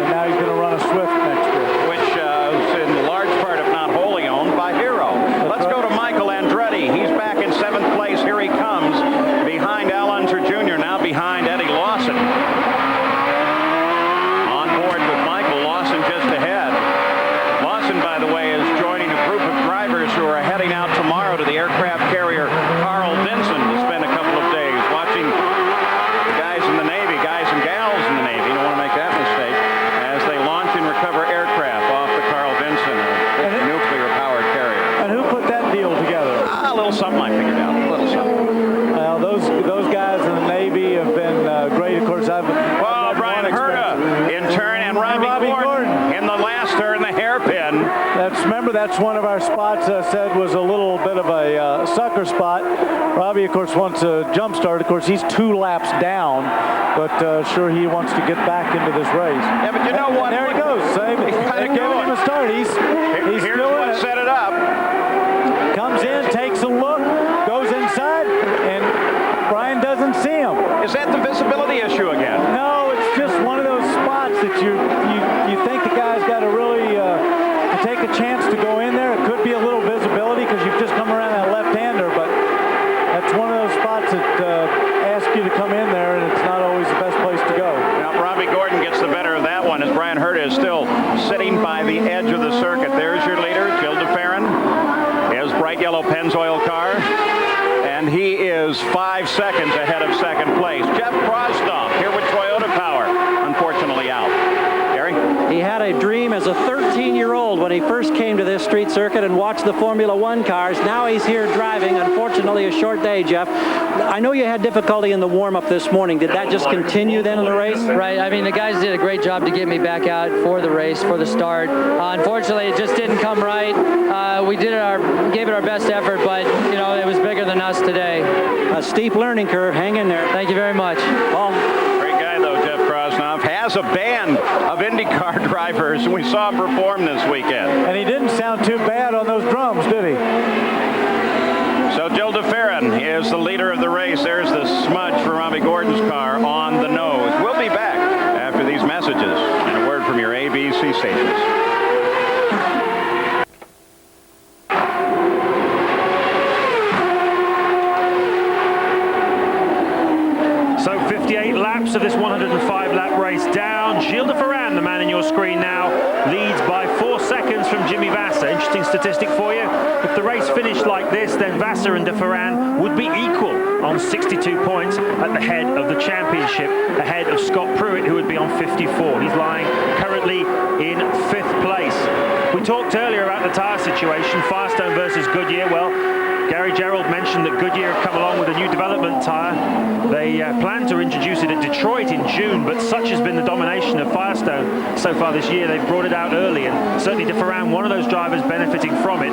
And now he's going to run a Swift next year. Which is in large part, if not wholly owned, by Hero. Let's go to Michael Andretti. He's back in 7th place. Here he comes behind Al Unser Jr., now behind Eddie Lawson. On board with Michael, Lawson just ahead. Lawson, by the way, is joining a group of drivers who are heading out tomorrow to the aircraft carrier Carl Vinson to spend a couple of days watching the guys in the Navy, guys and gals in the Navy, you don't want to make that mistake, as they launch and recover aircraft off the Carl Vinson, a nuclear-powered carrier. And who put that deal together? A little something I figured out, a little something. Well, those guys in the Navy have been great. Of course, well, Brian Herta in turn, and Robbie Gordon in the last turn, the hairpin. Remember, that's one of our spots said was a little bit of a sucker spot. Robbie, of course, wants a jump start. Of course, he's 2 laps down, but sure, he wants to get back into this race. Yeah, but you know what? There he goes. They gave him a start. He's Here's still what set it up. Comes in, takes a look, goes inside, and Brian doesn't see him. Is that the visibility issue again? No, it's just one of those spots that you think the guy's got to really to take a chance to go in there. It could be a little visibility because you've just come around that left-hander, but that's one of those spots that ask you to come in there, and it's not always the best place to go. Now, Robbie Gordon gets the better of that one as Brian Herta is still sitting by the edge of the circuit. There's your leader, Jill DeFerrin. His bright yellow Pennzoil car. And he is 5 seconds ahead of second place. Jeff Krosnoff here with Toyota Power. Unfortunately out. Gary? He had a dream as a 13-year-old when he first came to this street circuit and watched the Formula One cars. Now he's here driving. Unfortunately, a short day, Jeff. I know you had difficulty in the warm-up this morning. Did that just continue then in the race? Right. I mean, the guys did a great job to get me back out for the race, for the start. Unfortunately, it just didn't come right. We gave it our best effort, but, you know, it was bigger than us today. A steep learning curve. Hang in there. Thank you very much. Paul. Great guy, though, Jeff Krosnoff. Has a band of IndyCar drivers, and we saw him perform this weekend. And he didn't sound too bad on those drums, did he? So Jill DeFerrin is the leader of the race. There's the smudge for Robbie Gordon's car on the nose. We'll be back after these messages and a word from your ABC stations. So 58 laps of this 105-lap race down. Gilles de Ferran, the man in your screen now, leads by 4 seconds from Jimmy Vasser. Interesting statistic for you. If the race finished like this, then Vasser and de Ferran would be equal on 62 points at the head of the championship, ahead of Scott Pruitt, who would be on 54. He's lying currently in 5th place. We talked earlier about the tyre situation, Firestone versus Goodyear. Well, Gary Gerald mentioned that Goodyear have come along with a new development tyre. They plan to introduce it at Detroit in June, but such has been the domination of Firestone so far this year, they've brought it out early, and certainly De Ferran, one of those drivers benefiting from it.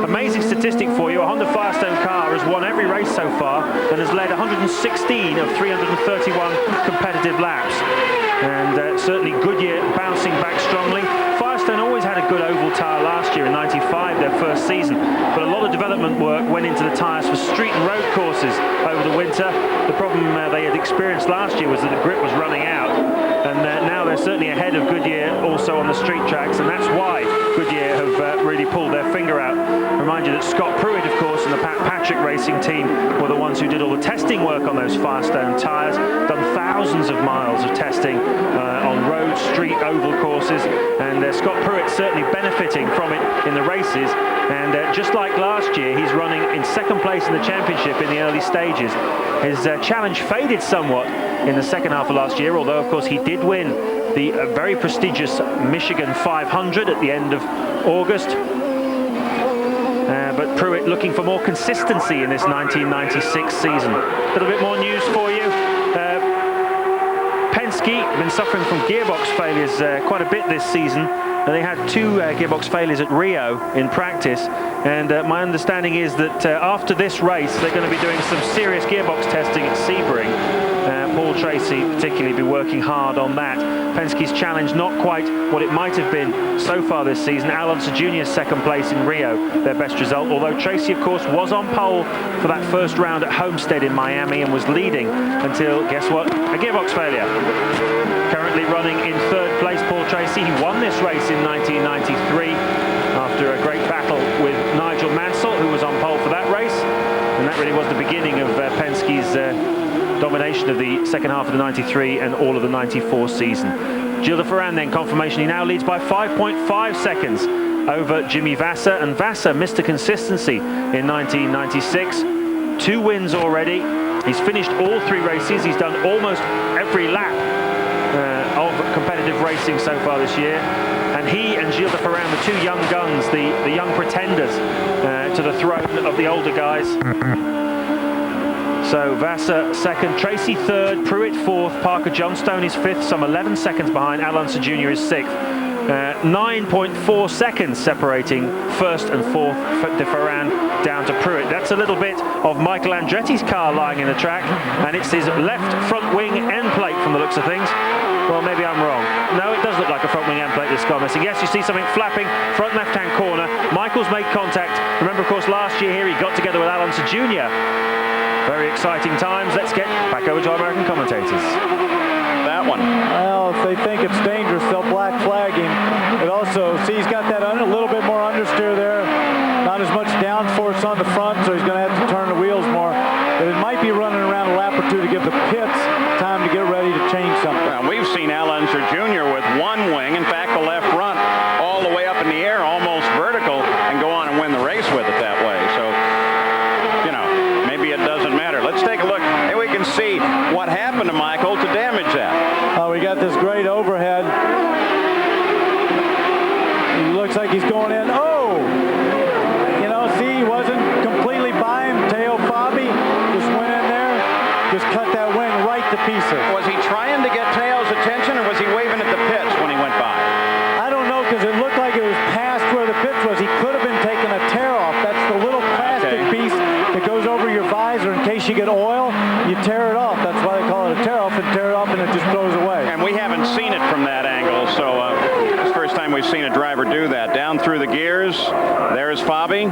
Amazing statistic for you, a Honda Firestone car has won every race so far and has led 116 of 331 competitive laps. And certainly Goodyear bouncing back strongly. Firestone always had a good oval tyre last year in '95, their first season, but a lot of development work went into the tyres for street and road courses over the winter. The problem they had experienced last year was that the grip was running out, and now they're certainly ahead of Goodyear also on the street tracks, and that's why Goodyear have really pulled their finger out. Remind you that Scott Pruitt, of course, and the Pat Patrick racing team were the ones who did all the testing work on those Firestone tyres, done thousands of miles of testing on road, street, oval courses, and Scott Pruitt certainly benefiting from it in the races. And just like last year, he's running in second place in the championship in the early stages. His challenge faded somewhat in the second half of last year, although of course he did win the very prestigious Michigan 500 at the end of August. But Pruitt looking for more consistency in this 1996 season. A little bit more news for you. Penske been suffering from gearbox failures quite a bit this season. They had two gearbox failures at Rio in practice, and my understanding is that after this race they're going to be doing some serious gearbox testing at Sebring. Paul Tracy particularly be working hard on that. Penske's challenge not quite what it might have been so far this season. Alonso Jr.'s second place in Rio, their best result, although Tracy of course was on pole for that first round at Homestead in Miami and was leading until, guess what, a gearbox failure. Currently running in third place, Paul Tracy. He won this race in 1993 after a great battle with Nigel Mansell, who was on pole for that race, and that really was the beginning of Penske's domination of the second half of the 93 and all of the 94 season. Gilles de Ferran then confirmation, he now leads by 5.5 seconds over Jimmy Vasser, and Vasser missed a consistency in 1996. 2 wins already. He's finished all 3 races. He's done almost every lap of competitive racing so far this year. And he and Gilles de Ferran, the 2 young guns, the young pretenders to the throne of the older guys. So Vasser second, Tracy third, Pruitt fourth, Parker Johnstone is fifth, some 11 seconds behind. Alonso Jr. is sixth. 9.4 seconds separating first and fourth, de Ferran down to Pruitt. That's a little bit of Michael Andretti's car lying in the track, and it's his left front wing end plate from the looks of things. Well, maybe I'm wrong. No, it does look like a front wing end plate that's gone missing. Yes, you see something flapping, front left-hand corner. Michael's made contact. Remember, of course, last year here he got together with Alonso Jr. Very exciting times. Let's get back over to our American commentators. That one. Well, if they think it's dangerous, they'll black flag him. But also, see, he's got that a little bit more understeer there. Not as much downforce on the front, so he's going to have to turn the wheels more. But it might be running around a lap or two to give the pits time to get ready to change something. Well, we've seen Alonso Jr. with one wing, in fact, the left front, all the way up in the air, almost vertical, and go on and win the race with it that way. So, you know, maybe it doesn't matter. Let's take a look. Here we can see what happened to Michael to damage that. Oh, we got this great overhead. He looks like he's going in. Oh! You know, see, he wasn't completely by him. Teo Fabi just went in there, just cut that wing right to pieces. Was he trying to get Teo's attention, or was he waving at the pits when he went by? I don't know, because it looked like it was past where the pits was. He could have been taking a tear off. That's the little plastic piece that goes over your visor in case you get oil. You tear it off. That's why they call it a tear off, and tear it off and it just throws away. And we haven't seen it from that angle, so it's the first time we've seen a driver do that. Down through the gears, there's Fabi.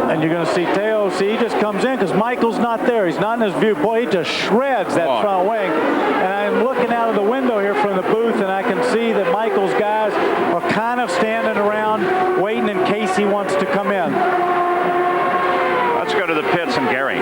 And you're going to see Teo, see, he just comes in because Michael's not there. He's not in his view. Boy, he just shreds that front wing. And I'm looking out of the window here from the booth, and I can see that Michael's guys are kind of standing around waiting in case he wants to come in. Let's go to the pits and Gary.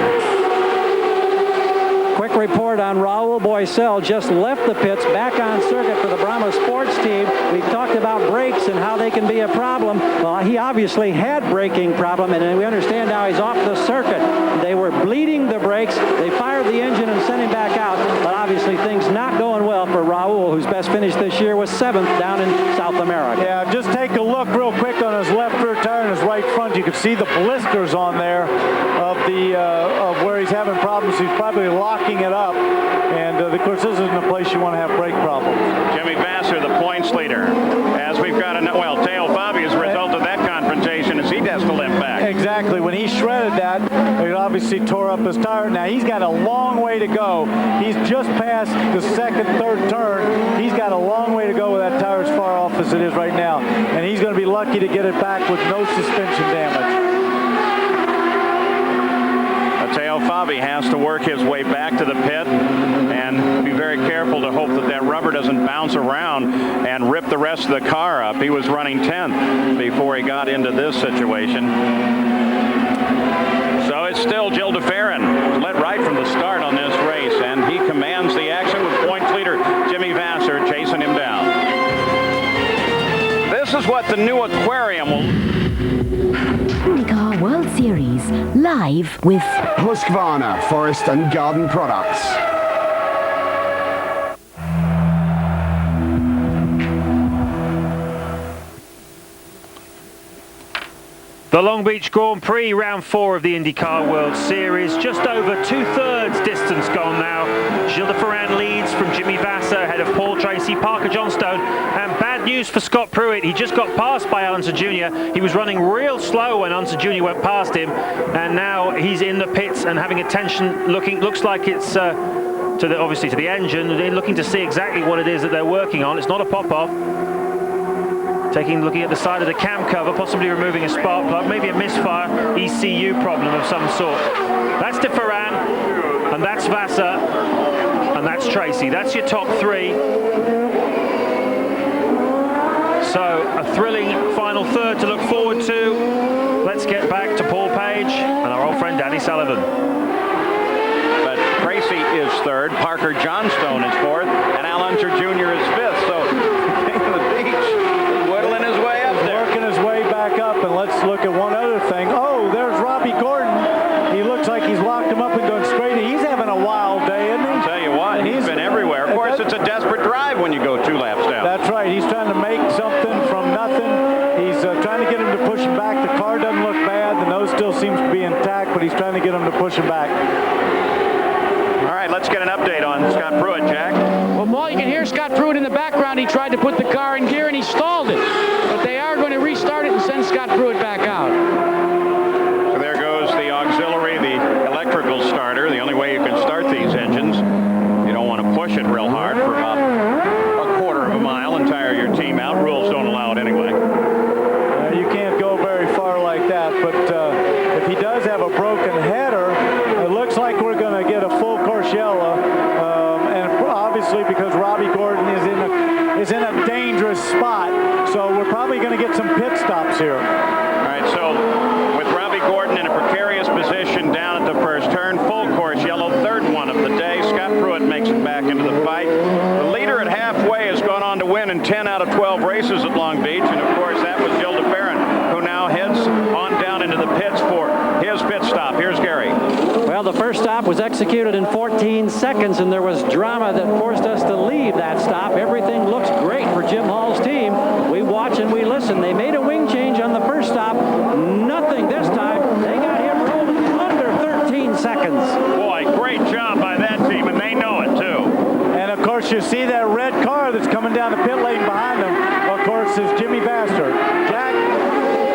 Quick report on Raul Boisel. Just left the pits, back on circuit for the Brahma Sports team. We've talked about brakes brakes and how they can be a problem. Well, he obviously had braking problem, and we understand now he's off the circuit. They were bleeding the brakes. They fired the engine and sent him back out, but obviously things not going well for Raul, whose best finish this year was 7th down in South America. Yeah, just take a look real quick on his left rear tire and his right front. You can see the blisters on there of where he's having problems. He's probably locking it up, and of course this isn't a place you want to have brake problems. Jimmy Vasser, the points leader, as we've got Teo Fabi as a result of that confrontation, as he has to limp back. Exactly. When he shredded that, it obviously tore up his tire. Now he's got a long way to go. He's just past the second, third turn. He's got a long way to go with that tire as far off as it is right now, and he's going to be lucky to get it back with no suspension damage. Teo Fabi has to work his way back to the pit and be very careful to hope that that rubber doesn't bounce around and rip the rest of the car up. He was running 10th before he got into this situation. So it's still Gil de Ferran, led right from the start on this race, and he commands the action with points leader Jimmy Vasser chasing him down. This is what the new aquarium will... IndyCar World Series, live with Husqvarna Forest and Garden Products. The Long Beach Grand Prix, round 4 of the IndyCar World Series. Just over 2/3 distance gone now. Gil de Ferran leads from Jimmy Vasser ahead of Paul Tracy, Parker Johnstone, and bad news for Scott Pruitt. He just got passed by Unser Jr. He was running real slow when Unser Jr. went past him, and now he's in the pits and having attention. Looks like it's obviously to the engine. They're looking to see exactly what it is that they're working on. It's not a pop-off. Looking at the side of the cam cover, possibly removing a spark plug, maybe a misfire ECU problem of some sort. That's de Ferran, and that's Vasser, and that's Tracy. That's your top 3. So a thrilling final third to look forward to. Let's get back to Paul Page and our old friend Danny Sullivan. But Tracy is 3rd, Parker Johnstone is 4th, and Al Unser Jr. is 5th. So King of the Beach whittling his way up there. Working his way back up, and let's look at one other thing. Oh, there's Robbie Gordon. He looks like he's locked him up and going straight. He's having a wild day, isn't he? I'll tell you what, he's been everywhere. Of course, it's a desperate drive when you go 2 laps down. That's right. He's trying to make something from nothing. He's trying to get him to push him back. The car doesn't look bad. The nose still seems to be intact, but he's trying to get him to push him back. All right, let's get an update on Scott Pruitt, Jack. Well, Paul, you can hear Scott Pruitt in the background. He tried to put the car in gear and he stalled it. But they are going to restart it and send Scott Pruitt back out. So there goes the auxiliary, the electrical starter. The only way you can start these engines, you don't want to push it real hard for about a quarter of a mile and tire your team out. Rules don't allow it anyway. You can't go very far like that, but if he does have a broken header, it looks like we're going to get a full course yellow, and obviously because Robbie Gordon is in a dangerous spot, so we're probably going to get some pit stops here. All right, so with Robbie Gordon in a precarious position down at the first turn, full course yellow, 3rd one of the day. Scott Pruitt makes it back into the fight. The leader at halfway has gone on to win in 10 out of 12 races at Long Beach, and of course that was Gil de Ferran, who now heads on down into the pits for his pit stop. Here's Gary. Well, the first stop was executed in 14 seconds, and there was drama that forced us to leave that stop. Everything looks great for Jim Hall's team. We watch and we listen. They made a wing change on the first stop. Nothing this time. They got him rolling under 13 seconds. Boy, great job by that team, and they know it too. And of course, you see that red car that's coming down the pit lane behind them, of course, is Jimmy Vasser. Jack?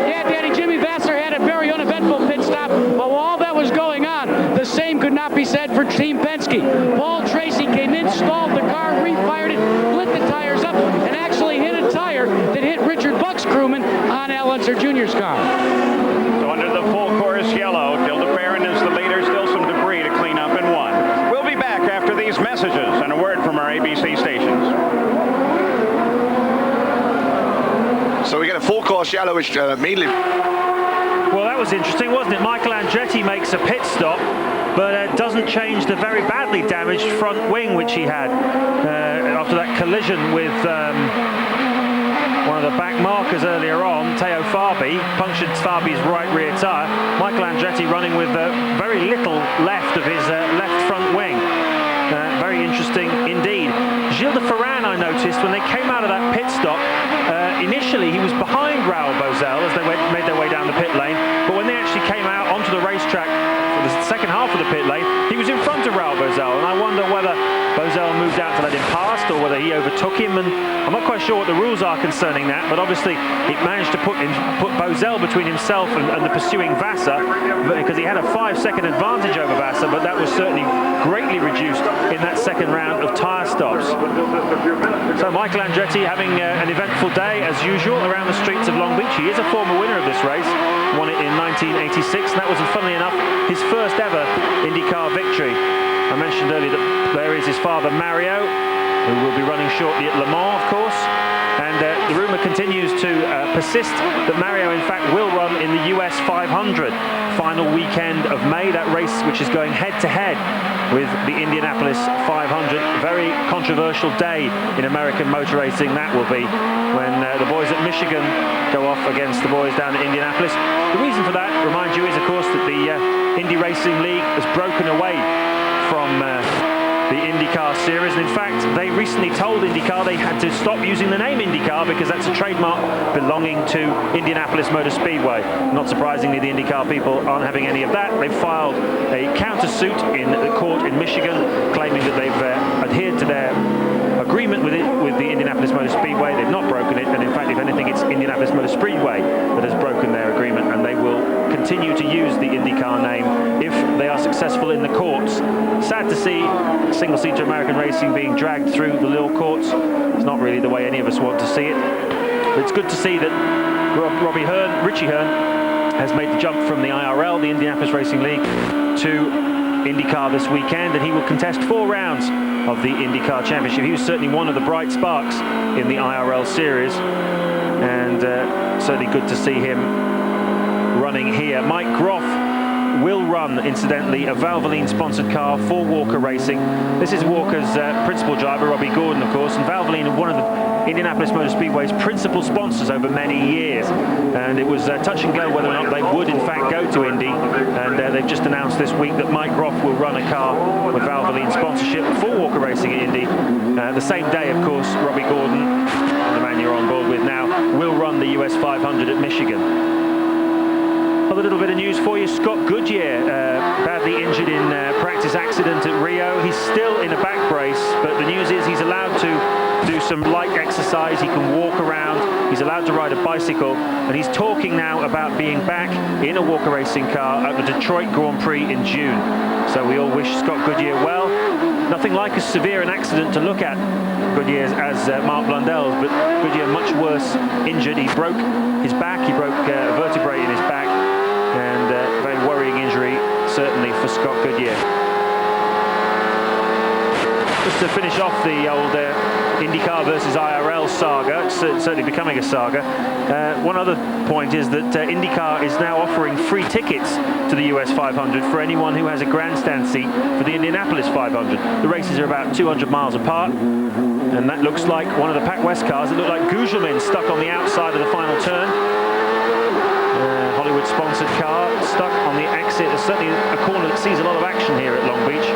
Yeah, Danny, Jimmy Vasser had a very uneventful pit stop, but while all that was going on, the same could not be said for Team Penske. Paul Tracy came in, stalled the car, refired it, lit the tires up, and actually hit a tire that hit Richard Buck's crewman on Al Unser Jr.'s car. So under the full course yellow, Gil de Ferran is the leader, still some debris to clean up in 1. We'll be back after these messages and a word from our ABC stations. So we get a full course yellow, which immediately... Well, that was interesting, wasn't it? Michael Andretti makes a pit stop, but doesn't change the very badly damaged front wing which he had after that collision with one of the back markers earlier on, Teo Fabi, punctured Fabi's right rear tyre. Michael Andretti running with very little left of his left front wing. Very interesting indeed. Gilles de Ferran, I noticed, when they came out of that pit stop, initially he was behind Raoul Boesel as they made their way down the pit lane, but when they actually came out onto the racetrack for the second half of the pit lane, he was in front of Raoul Boesel, and I wonder whether Boesel moved out to let him past or whether he overtook him, and I'm not quite sure what the rules are concerning that, but obviously he managed to put Boesel between himself and the pursuing Vassar, because he had a 5-second advantage over Vassar, but that was certainly greatly reduced in that second round of tyre stops. So Michael Andretti having an eventful day as usual around the streets of Long Beach. He is a former winner of this race, won it in 1986, and that was, funnily enough, his first ever IndyCar victory. I mentioned earlier that there is his father Mario, who will be running shortly at Le Mans, of course, and the rumour continues to persist that Mario in fact will run in the US 500 final weekend of May, that race which is going head-to-head with the Indianapolis 500. Very controversial day in American motor racing that will be, when the boys at Michigan go off against the boys down at Indianapolis. The reason for that, remind you, is of course that the Indy Racing League has broken away from the IndyCar series, and in fact they recently told IndyCar they had to stop using the name IndyCar because that's a trademark belonging to Indianapolis Motor Speedway. Not surprisingly, the IndyCar people aren't having any of that. They've filed a countersuit in the court in Michigan, claiming that they've adhered to their agreement with the Indianapolis Motor Speedway. They've not broken it, and in fact, if anything, it's Indianapolis Motor Speedway that has broken their agreement, and they will continue to use the IndyCar name if they are successful in the courts. Sad to see single-seater American racing being dragged through the little courts. It's not really the way any of us want to see it, but it's good to see that Richie Hearn has made the jump from the IRL, the Indianapolis Racing League, to IndyCar this weekend, and he will contest 4 rounds of the IndyCar Championship. He was certainly one of the bright sparks in the IRL series, and certainly good to see him running here. Mike Groff will run, incidentally, a Valvoline-sponsored car for Walker Racing. This is Walker's principal driver, Robbie Gordon, of course, and Valvoline, one of the Indianapolis Motor Speedway's principal sponsors over many years, and it was touch and go whether or not they would in fact go to Indy, and they've just announced this week that Mike Groff will run a car with Valvoline sponsorship for Walker Racing at Indy. The same day, of course, Robbie Gordon, the man you're on board with now, will run the US 500 at Michigan. Another little bit of news for you. Scott Goodyear, badly injured in practice accident at Rio. He's still in a back brace, but the news is he's allowed to do some light exercise. He can walk around. He's allowed to ride a bicycle, and he's talking now about being back in a Walker Racing car at the Detroit Grand Prix in June. So we all wish Scott Goodyear well. Nothing like as severe an accident to look at, Goodyear's, as Mark Blundell's, but Goodyear much worse injured. He broke his back. He broke a vertebrae in his back, and very worrying injury, certainly for Scott Goodyear. Just to finish off the old IndyCar versus IRL saga, it's certainly becoming a saga. One other point is that IndyCar is now offering free tickets to the US 500 for anyone who has a grandstand seat for the Indianapolis 500. The races are about 200 miles apart, and that looks like one of the Pac West cars that look like Gugelmin stuck on the outside of the final turn. Hollywood-sponsored car stuck on the exit. There's certainly a corner that sees a lot of action here at Long Beach.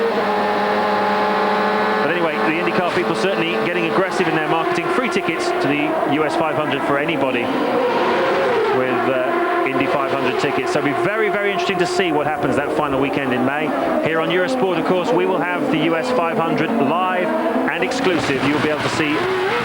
But anyway, the IndyCar people certainly getting aggressive in their marketing. Free tickets to the US 500 for anybody with Indy 500 tickets. So it'll be very, very interesting to see what happens that final weekend in May. Here on Eurosport, of course, we will have the US 500 live and exclusive. You'll be able to see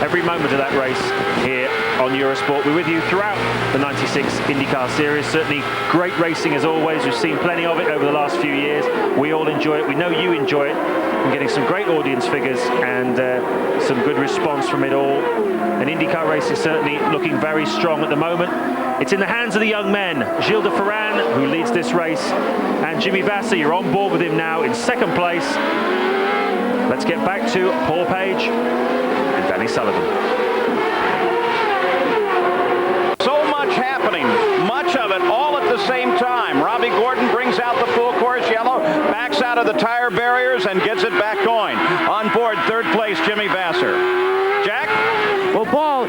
every moment of that race here on Eurosport. We're with you throughout the 96 IndyCar series. Certainly great racing as always. We've seen plenty of it over the last few years. We all enjoy it. We know you enjoy it. We're getting some great audience figures and some good response from it all. And IndyCar racing certainly looking very strong at the moment. It's in the hands of the young men. Gilles de Ferran, who leads this race, and Jimmy Vassar. You're on board with him now in second place. Let's get back to Paul Page and Danny Sullivan. So much happening, much of it all at the same time. Robbie Gordon brings out the full course yellow, backs out of the tire barriers and gets it back going. On board, third place, Jimmy Vassar. Jack? Well, Paul, Paul,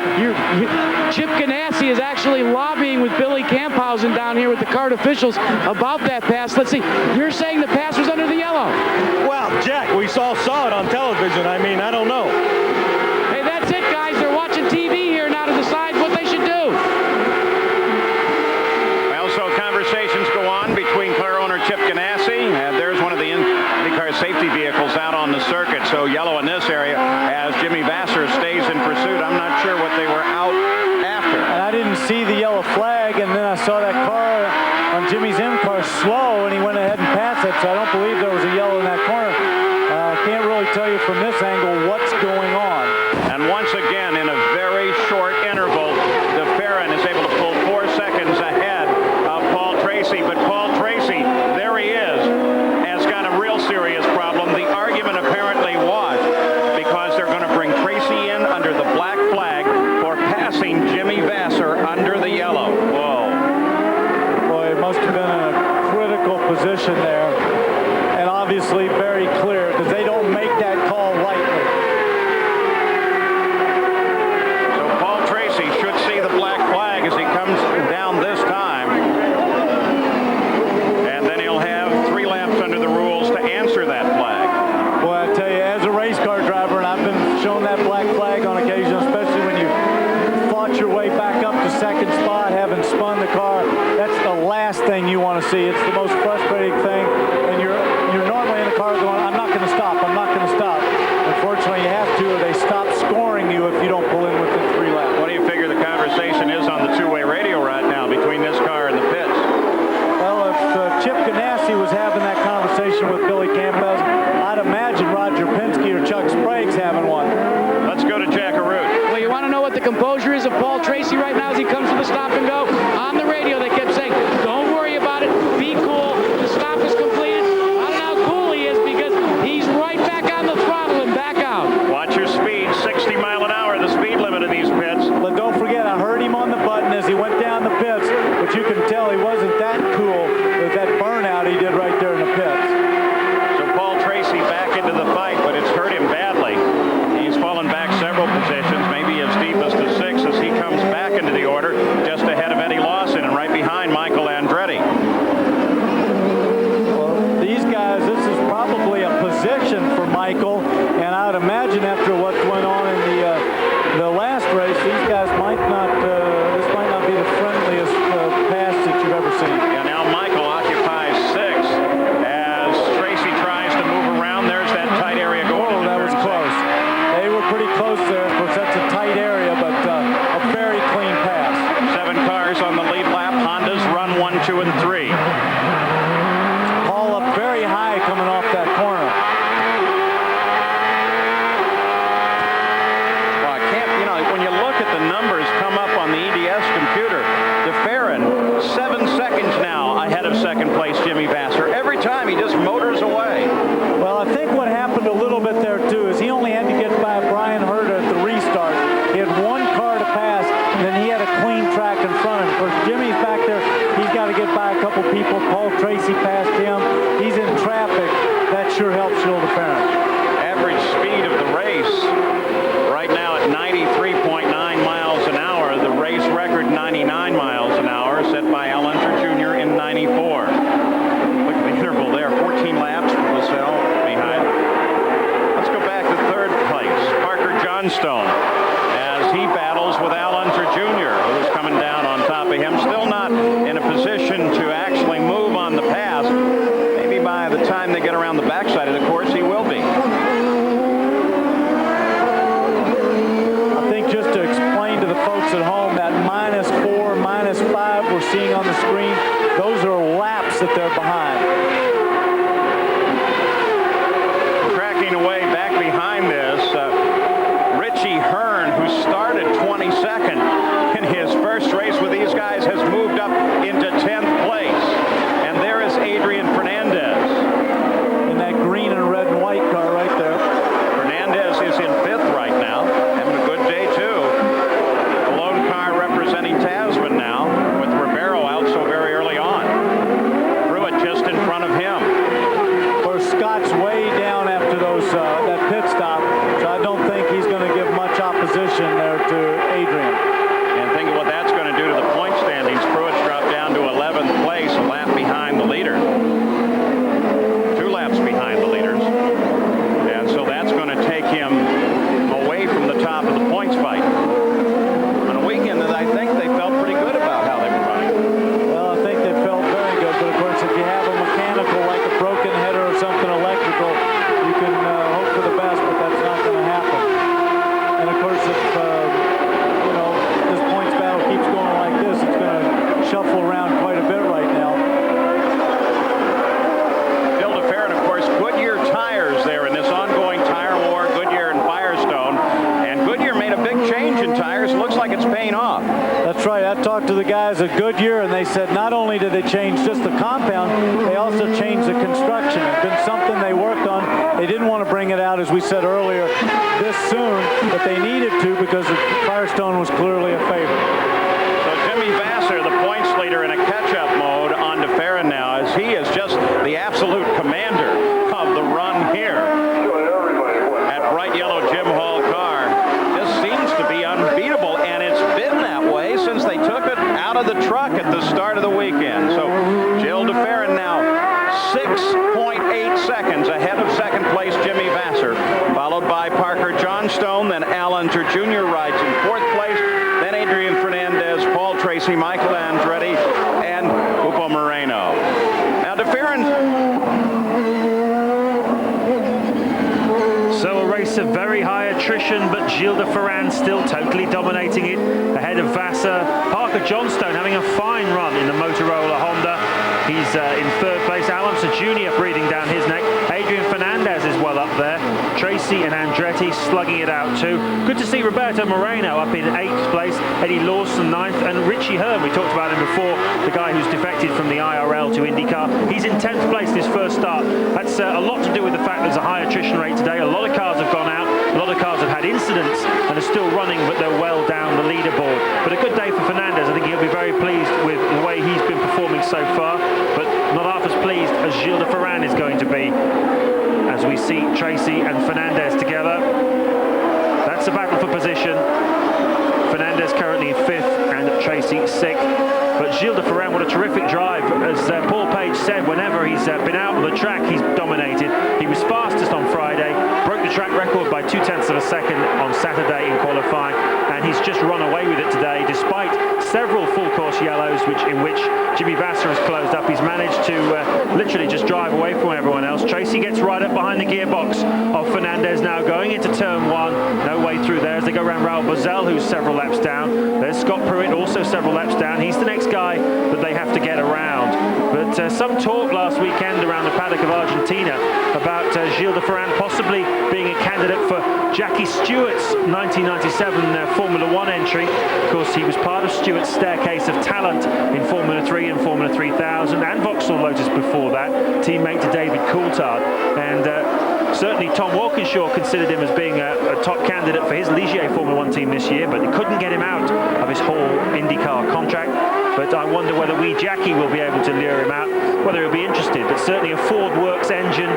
Chip Ganassi is actually lobbying with Billy Camphausen down here with the cart officials about that pass. Let's see. You're saying the pass was under the yellow. Well, Jack, we all saw it on television. I mean, I don't know. Hey, that's it, guys. They're watching TV here now to decide what they should do. Well, so conversations go on between car owner Chip Ganassi, and there's one of the IndyCar safety vehicles out on the circuit. So yellow in this area as Jimmy Vasser stays in pursuit. I'm not sure what they were out after. And I didn't see the yellow flag, and then I saw that car on Jimmy's M car slow, and he went ahead and passed it, so I don't believe there was a yellow in that corner. Can't really tell you from this angle what's going on. And once again, in a very short interval, de Ferran is able to pull 4 seconds ahead of Paul Tracy. But Paul Tracy, there he is, has got a real serious problem. The argument apparently was because they're going to bring Tracy in under the black flag for passing Jimmy Vasser under the yellow. Whoa. Boy, it must have been in a critical position there. And obviously very clear, because they don't make that call lightly. So Paul Tracy should see the black flag as he comes down this time. And then he'll have 3 laps under the rules to answer that flag. Boy, I tell you, as a race car driver, and I've been shown that black flag on occasion, especially when you fought your way back up to second spot, having spun the car, that's the last thing you want to see. It's the most frustrating thing. And you're normally in the car going, I'm not going to stop, I'm not going to stop. Unfortunately, you have to, or they stop scoring you if you don't pull in within 3 laps. What do you figure the conversation is on the two-way radio right now between this car and the pits? Well, if Chip Ganassi was having that conversation with Billy Camphausen, I'd imagine Roger Penske or Chuck Sprague's having one. Let's go to Jack Arute. Well, you want to know what the composure is of Paul Tracy right now as he comes to the stop and go? On the radio, they kept saying, don't worry about it, be cool, the stop is completed. I don't know how cool he is because he's right back on the throttle and back out. Watch your speed, 60 mile an hour, the speed limit in these pits. But don't forget, I heard him on the button as he went down the pits, but you can tell he wasn't that cool with that burnout he did right there in the pits. So Paul Tracy back into the fight, but it's hurt him badly. He's fallen back several positions, maybe as deep as the 6 as he comes back into the order, just ahead of Eddie Lawson and right behind Michael Andretti. Well, these guys, this is probably a position for Michael, and I would imagine after what went on in the last race, these guys might not, this might not be the friendliest pass that you've ever seen. Yeah, now Michael occupies 6 as Tracy tries to move around. There's that tight area going. Oh, that was close. They were pretty close there. Of course, that's a tight area, but a very clean pass. 7 cars on the lead lap. Hondas run 1, 2, and 3. Paul up very high coming off that corner. Well, I can't, when you look at the numbers come up on the EDS computer, de Ferran, 7 seconds now ahead of second place Jimmy Vasser. Every time he just motors away. Well, I think what happened a little bit there, too, is he only had to get by Brian Herta at the restart. He had 1 car to pass, and then he had a clean track in front of him. Of course, Jimmy's back there. He's got to get by a couple people. Paul Tracy passed him. He's in traffic. That sure helps Gilles de Ferran. Average speed of the race right now at 93.9 miles an hour. The race record 99 miles an hour set by Al Unser Jr. in 94. Look at the interval there. 14 laps for Lascelles behind. Let's go back to 3rd place. Parker Johnstone as he battles with Al Unser Jr., who's coming down on top of him. Still not in a position to actually move on the pass. Maybe by the time they get around the backside of the course, he will be. I think just to explain to the folks at home, that -4, -5 we're seeing on the screen, those are laps that they're behind. Cracking away back behind this, Richie Hearn, who started 22nd in his first race with these guys, has moved up into 10th place. And there is Adrian Fernandez. And that Adrian. And think of what that's going to do to the point standings. Pruitt's dropped down to 11th place, a lap behind the leader. 2 laps behind the leaders. And so that's going to take him away from the top of the points fight. On a weekend that I think they felt pretty good about how they were running. Well, I think they felt very good, but of course if you have a mechanical like a broken header or something electrical, you can hope for the best, but that's not going to happen. And of course if this points battle keeps going like this, it's going to shuffle around quite a bit right now. Bill DeFerrin, of course, Goodyear tires there in this ongoing tire war, Goodyear and Firestone. And Goodyear made a big change in tires. It looks like it's paying off. That's right. I talked to the guys at Goodyear, and they said not only did they change just the compound, they also changed the construction. It's been something they worked on. They didn't want to bring it out, as we said earlier, this soon, but they needed to because Firestone was clearly a favorite. So Jimmy Vasser, the points leader, in a catch-up mode on DeFerrin now, as he is just the absolute commander of the run here at bright yellow Jim Hall car. This seems to be unbeatable, and it's been that way since they took it out of the truck at the start of the weekend. So Jill DeFerrin now 6.8 seconds ahead of second place Jimmy Vasser, followed by Parker Johnstone. Then Al Unser Jr. rides in 4th place. Then Adrian Fernandez, Paul Tracy, Michael Andretti, and Upo Moreno. Now DeFerrin. So a race of very high attrition, but Gilles de Ferran still totally dominating it ahead of Vasser. Parker Johnstone having a fine run in the Motorola Honda. He's in 3rd place. Al Unser Jr. breathing down his neck. Adrian Fernandez is well up there. Tracy and Andretti slugging it out too. Good to see Roberto Moreno up in 8th place. Eddie Lawson 9th, and Richie Hearn, we talked about him before, the guy who's defected from the IRL to IndyCar. He's in 10th place in his first start. That's a lot to do with the fact there's a high attrition rate today. A lot of cars have gone out. A lot of cars have had incidents and are still running, but they're well down the leaderboard. But a good day for Fernandez. I think he'll be very pleased with the way he's been performing so far, but not half as pleased as Gilles de Ferran is going to be. As we see Tracy and Fernandez together, that's a battle for position. Fernandez currently in 5th and Tracy 6th. But Gilles de Ferran, what a terrific drive. As Paul Page said, whenever he's been out on the track, he's dominated. He was fastest on Friday, broke the track record by 0.2 of a second on Saturday in qualifying, and he's just run away with it today, despite several full course yellows, in which Jimmy Vasser has closed up. He's managed to literally just drive away from everyone else. Tracy gets right up behind the gearbox of Fernandez now, going into turn 1. No way through there as they go around Raul Boesel, who's several laps down. There's Scott Pruitt, also several laps down. He's the next guy that they have to get around. But some talk last weekend around the paddock of Argentina about Gilles de Ferran possibly being a candidate for Jackie Stewart's 1997 Formula 1 entry. Of course, he was part of Stewart's staircase of talent in Formula 3 and Formula 3000 and Vauxhall Lotus before that, teammate to David Coulthard. And certainly Tom Walkinshaw considered him as being a top candidate for his Ligier Formula 1 team this year, but he couldn't get him out of his whole IndyCar contract. But I wonder whether Jackie will be able to lure him out, whether he'll be interested. But certainly a Ford Works engine,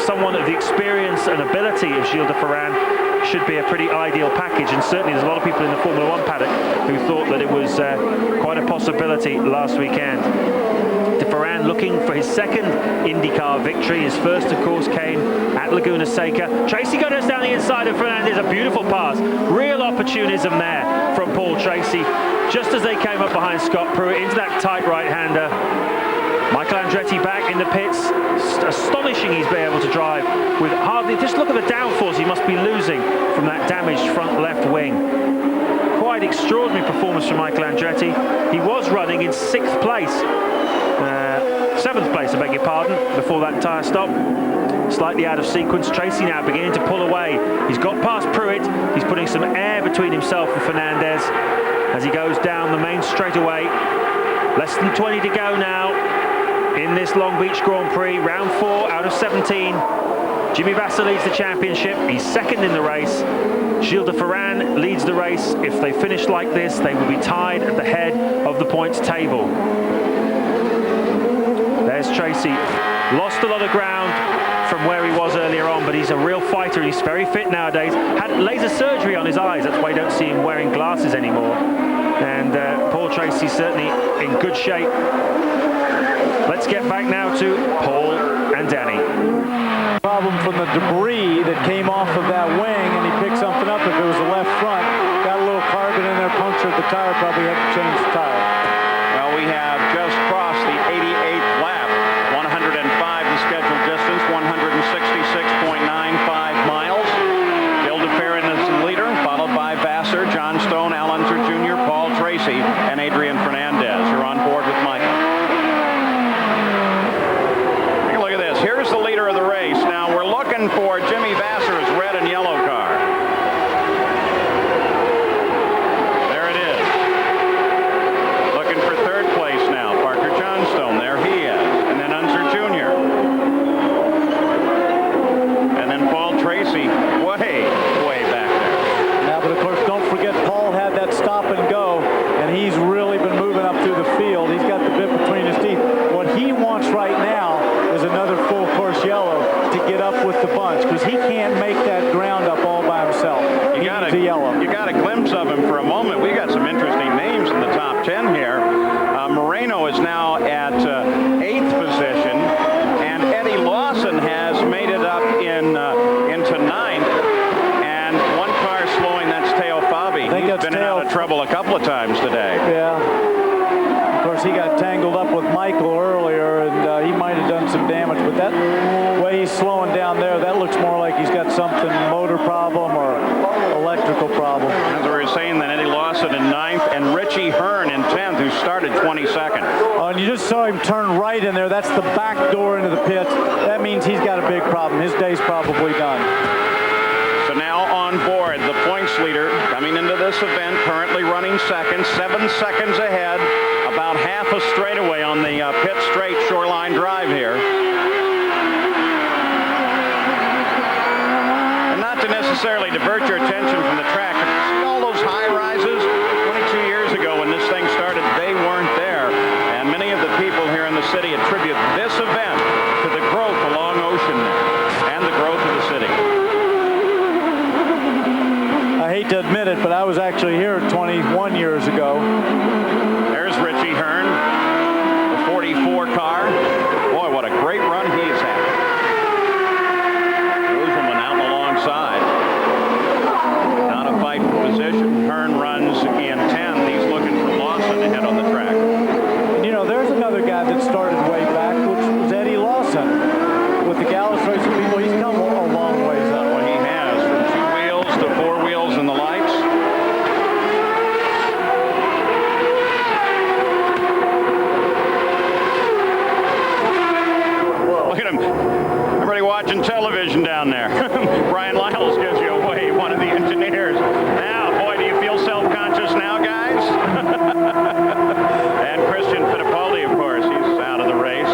someone of the experience and ability of Gilles de Ferran, should be a pretty ideal package. And certainly there's a lot of people in the Formula 1 paddock who thought that it was quite a possibility last weekend. De Ferran looking for his 2nd IndyCar victory. His first, of course, came at Laguna Seca. Tracy goes down the inside of Fernandez. A beautiful pass. Real opportunism there from Paul Tracy. Just as they came up behind Scott Pruitt into that tight right-hander. Michael Andretti back in the pits. Astonishing he's been able to drive with hardly... Just look at the downforce he must be losing from that damaged front left wing. Quite extraordinary performance from Michael Andretti. He was running in 6th place. 7th place, I beg your pardon, before that tyre stop. Slightly out of sequence. Tracy now beginning to pull away. He's got past Pruitt. He's putting some air between himself and Fernandez as he goes down the main straightaway. Less than 20 to go now in this Long Beach Grand Prix. Round 4 out of 17. Jimmy Vasser leads the championship. He's 2nd in the race. Gilles de Ferran leads the race. If they finish like this, they will be tied at the head of the points table. There's Tracy. Lost a lot of ground. from where he was earlier on, but he's a real fighter. He's very fit nowadays. Had laser surgery on his eyes. That's why you don't see him wearing glasses anymore. And Paul Tracy's certainly in good shape. Let's get back now to Paul and Danny. Problem from the debris that came off of that wing, and he picked something up. If it was the left front, got a little carbon in there, punctured the tire, probably had to change the tire. Well, we have just crossed the 88th lap, 105 the scheduled distance, 166.95 miles. Gil DeFerrin is the leader, followed by Vassar, John Stone, Al Unser Jr., Paul Tracy, and Adrian Fernandez, who are on board with Michael. Take a look at this. Here's the leader of the race. Now we're looking for Jimmy Vassar's red and yellow car. There it is. Looking for third place now. Parker Johnstone. There he is. And then Unser Jr. And then Paul Tracy way back there. Now, but of course, don't forget Paul had that stop and go, and he's really been moving up through the field. He's got the bit between his teeth. What he wants right now is another full course yellow to get up with the bunch, because he can't make that ground up all by himself. You got a glimpse of him for a moment. We got some interesting names in the top 10 here. Moreno is now at 8th position, and Eddie Lawson has made it up into 9th, and one car slowing. That's Teo Fabi. He's been out of trouble a couple of times today. Yeah. Of course, he got tangled up with Michael earlier, and he might have done some damage, but that way he's slowing down there, that looks more like he's got something, motor problem or electrical problem. As we were saying, then Eddie Lawson in 9th, and Richie Hearn in 10th, who started 22nd. Oh, and you just saw him turn right in there. That's the back door into the pits. That means he's got a big problem. His day's probably done. So now on board, the points leader coming into this event, currently running second, 7 seconds ahead, about half a straightaway on the pit straight Shoreline Drive here. And not to necessarily divert your attention from the track, but you see all those high rises 22 years ago when this thing started, they weren't there. And many of the people here in the city attribute this event to the growth along Ocean and the growth of the city. I hate to admit it, but I was actually here 21 years ago. There's Richie Hearn, the 44 car. Boy, what a great run he has had. Rosenman out alongside. Not a fight for position. Hearn runs in 10th. He's looking for Lawson ahead on the track. You know, there's another guy that started way back, which was Eddie Lawson. With the Gallus Racing people, he's come a long ways up. Well, he has, from 2 wheels to 4 wheels and the lights. Look at him. Everybody watching television down there. Brian Lyles gives you a wave, one of the engineers. Now, boy, do you feel self-conscious now, guys? And Christian Fittipaldi, of course, he's out of the race.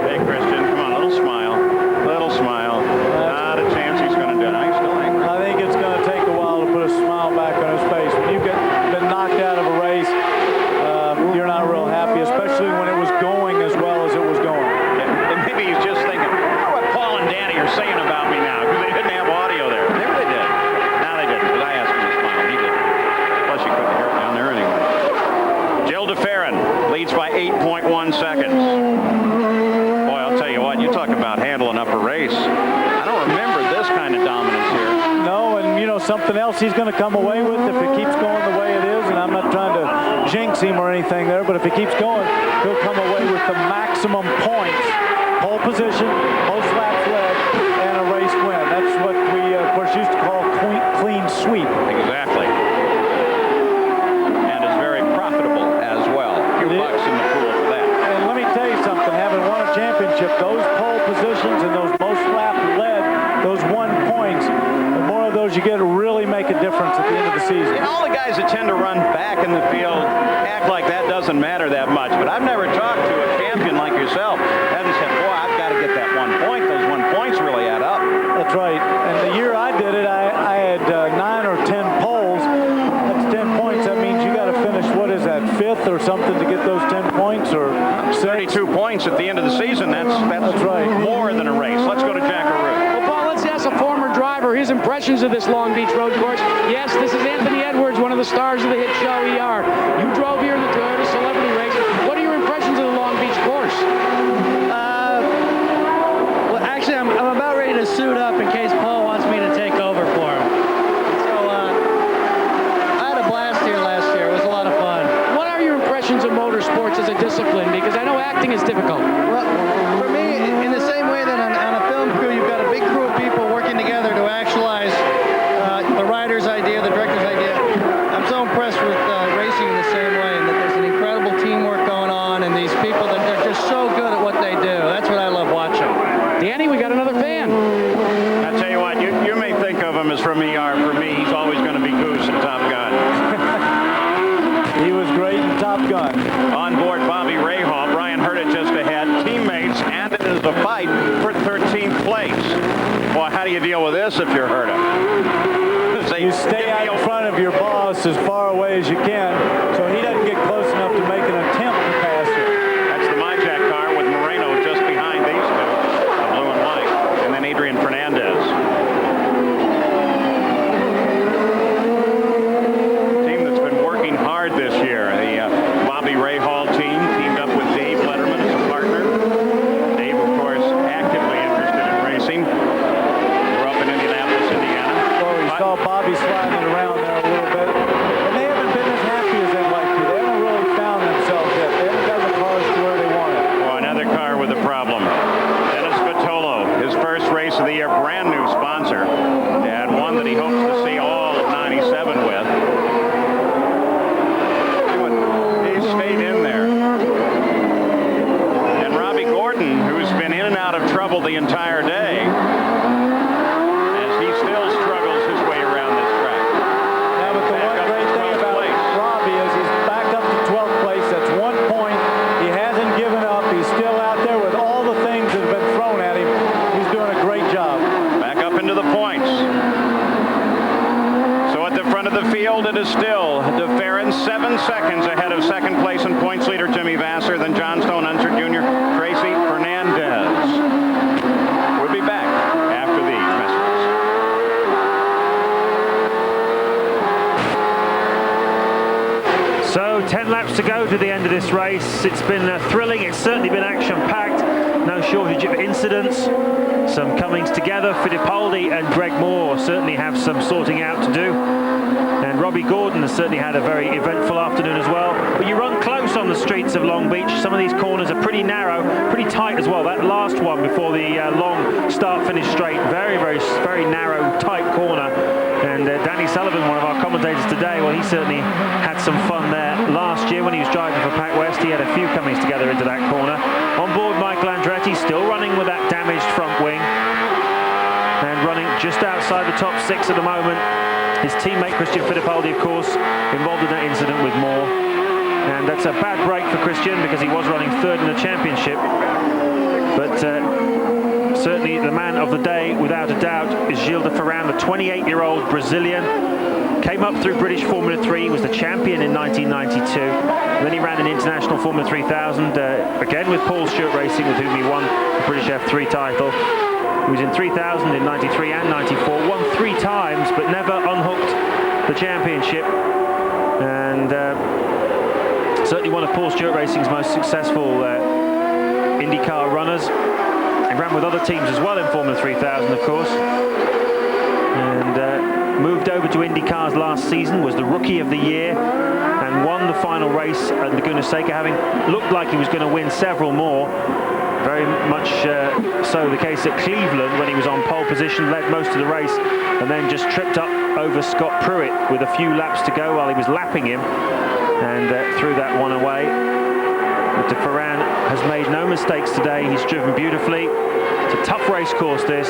Hey, Christian, come on, a little smile. Little smile. Not a chance he's going to do it. He's still angry. I think it's going to take a while to put a smile back on his face. When you've been knocked out of a race, you're not real happy, especially when it was going as well as it was going. And maybe he's just thinking, what Paul and Danny are saying about me now, because they didn't have audio there. Maybe they did. No, they didn't, but I asked him to smile. He didn't. Plus, you couldn't hear it down there anyway. Gil DeFerrin leads by 8.1 seconds. Boy, I'll tell you what, you talk about handling up a race. I don't remember this kind of dominance here. No, and you know, something else he's going to come away with if it keeps going the way it is, and I'm not trying to jinx him or anything there, but if he keeps going, he'll come away with the maximum points, pole position, most laps led, and a race win. That's what we, of course, used to call clean sweep. Exactly. And it's very profitable as well. A few bucks in the pool for that. And let me tell you something, having won a championship, those pole positions and those most lap led, those 1 points, the more of those you get really make a difference at the end of the season. And all the guys that tend to run back in the field act like that doesn't matter that much. But I've never talked to a champion like yourself that has said, boy, I've got to get that 1 point. Those 1 points really add up. That's right. And the year I did it, I had 9 or 10 poles. That's 10 points. That means you got to finish, what is that, 5th or something to get those 10 points? Or 32 points at the end of the season. That's right. More than a race. Let's go to Jack impressions of this Long Beach road course? Yes, this is Anthony Edwards, one of the stars of the hit show ER. You drove here in the Toyota Celebrity Race. What are your impressions of the Long Beach course? Well, actually, I'm about ready to suit up in case Paul wants me to take over for him. So, I had a blast here last year. It was a lot of fun. What are your impressions of motorsports as a discipline? Because I know acting is difficult. Well, for me, in the same way that on a film crew, you've got a big crew of people working together to actualize the writer's idea, the director's idea. I'm so impressed with racing in the same way, and that there's an incredible teamwork going on, and these people that they're just so good at what they do. That's what I love watching. Danny, we got another fan. I tell you what, you may think of him as from ER. For me, he's always going to be Goose in Top Gun. He was great in Top Gun. On board Bobby Rahal, Brian Hurta just ahead. Teammates, and it is the fight for 13th place. Well, how do you deal with this if you're Hurta? You stay out in front of your boss as far away as you can, so he doesn't get close enough to make an attempt to pass you. That's the MyJack car with Moreno just behind these two, the blue and white, and then Adrian Fernandez. Team that's been working hard this year. The Bobby Rahal team teamed up with Dave Letterman as a partner. Dave, of course, actively interested in racing. We're up in Indianapolis, Indiana. We saw Bobby sliding it around there a little bit. And they haven't been as happy as they'd like to. They haven't really found themselves yet. They haven't got the cars to where they want it. Well, another car with a problem. Dennis Vitolo, his first race of the year, brand new sponsor, and one that he hopes to see all of 97 with. He stayed in there. And Robbie Gordon, who's been in and out of trouble the entire day, as he still struggles his way around this track. Yeah, but the one great thing about Robbie is he's back up to 12th place. That's 1 point. He hasn't given up. He's still out there with all the things that have been thrown at him. He's doing a great job. Back up into the points. So at the front of the field, it is still DeFerrin 7 seconds ahead of second place and points leader Jimmy Vasser, then John Stone Unser Jr., Tracy Fernandez. We'll be back after these messages. So 10 laps to go to the end of this race. It's been thrilling. It's certainly been action-packed. No shortage of incidents. Some comings together. Fittipaldi and Greg Moore certainly have some sorting out to do. And Robbie Gordon has certainly had a very eventful afternoon as well. But you run close on the streets of Long Beach. Some of these corners are pretty narrow, pretty tight as well. That last one before the long start-finish straight, very narrow, tight corner. And Danny Sullivan, one of our commentators today, well, he certainly had some fun there. Last year when he was driving for Pac West, he had a few comings together into that corner. On board, Michael Andretti still running with that damaged front wing and running just outside the top 6 at the moment. His teammate Christian Fittipaldi, of course, involved in that incident with Moore. And that's a bad break for Christian because he was running 3rd in the championship. But certainly the man of the day, without a doubt, is Gilles de Ferran, the 28-year-old Brazilian. Came up through British Formula 3, was the champion in 1992. And then he ran an International Formula 3000, again with Paul Stewart Racing, with whom he won the British F3 title. He was in 3000 in 93 and 94, won 3 times, but never unhooked the championship. And certainly one of Paul Stewart Racing's most successful IndyCar runners. He ran with other teams as well in Formula 3000, of course. And moved over to IndyCars last season, was the Rookie of the Year, and won the final race at Laguna Seca, having looked like he was going to win several more. Very much so the case at Cleveland when he was on pole position, led most of the race, and then just tripped up over Scott Pruitt with a few laps to go while he was lapping him, and threw that one away. De Ferran has made no mistakes today. He's driven beautifully. It's a tough race course, this.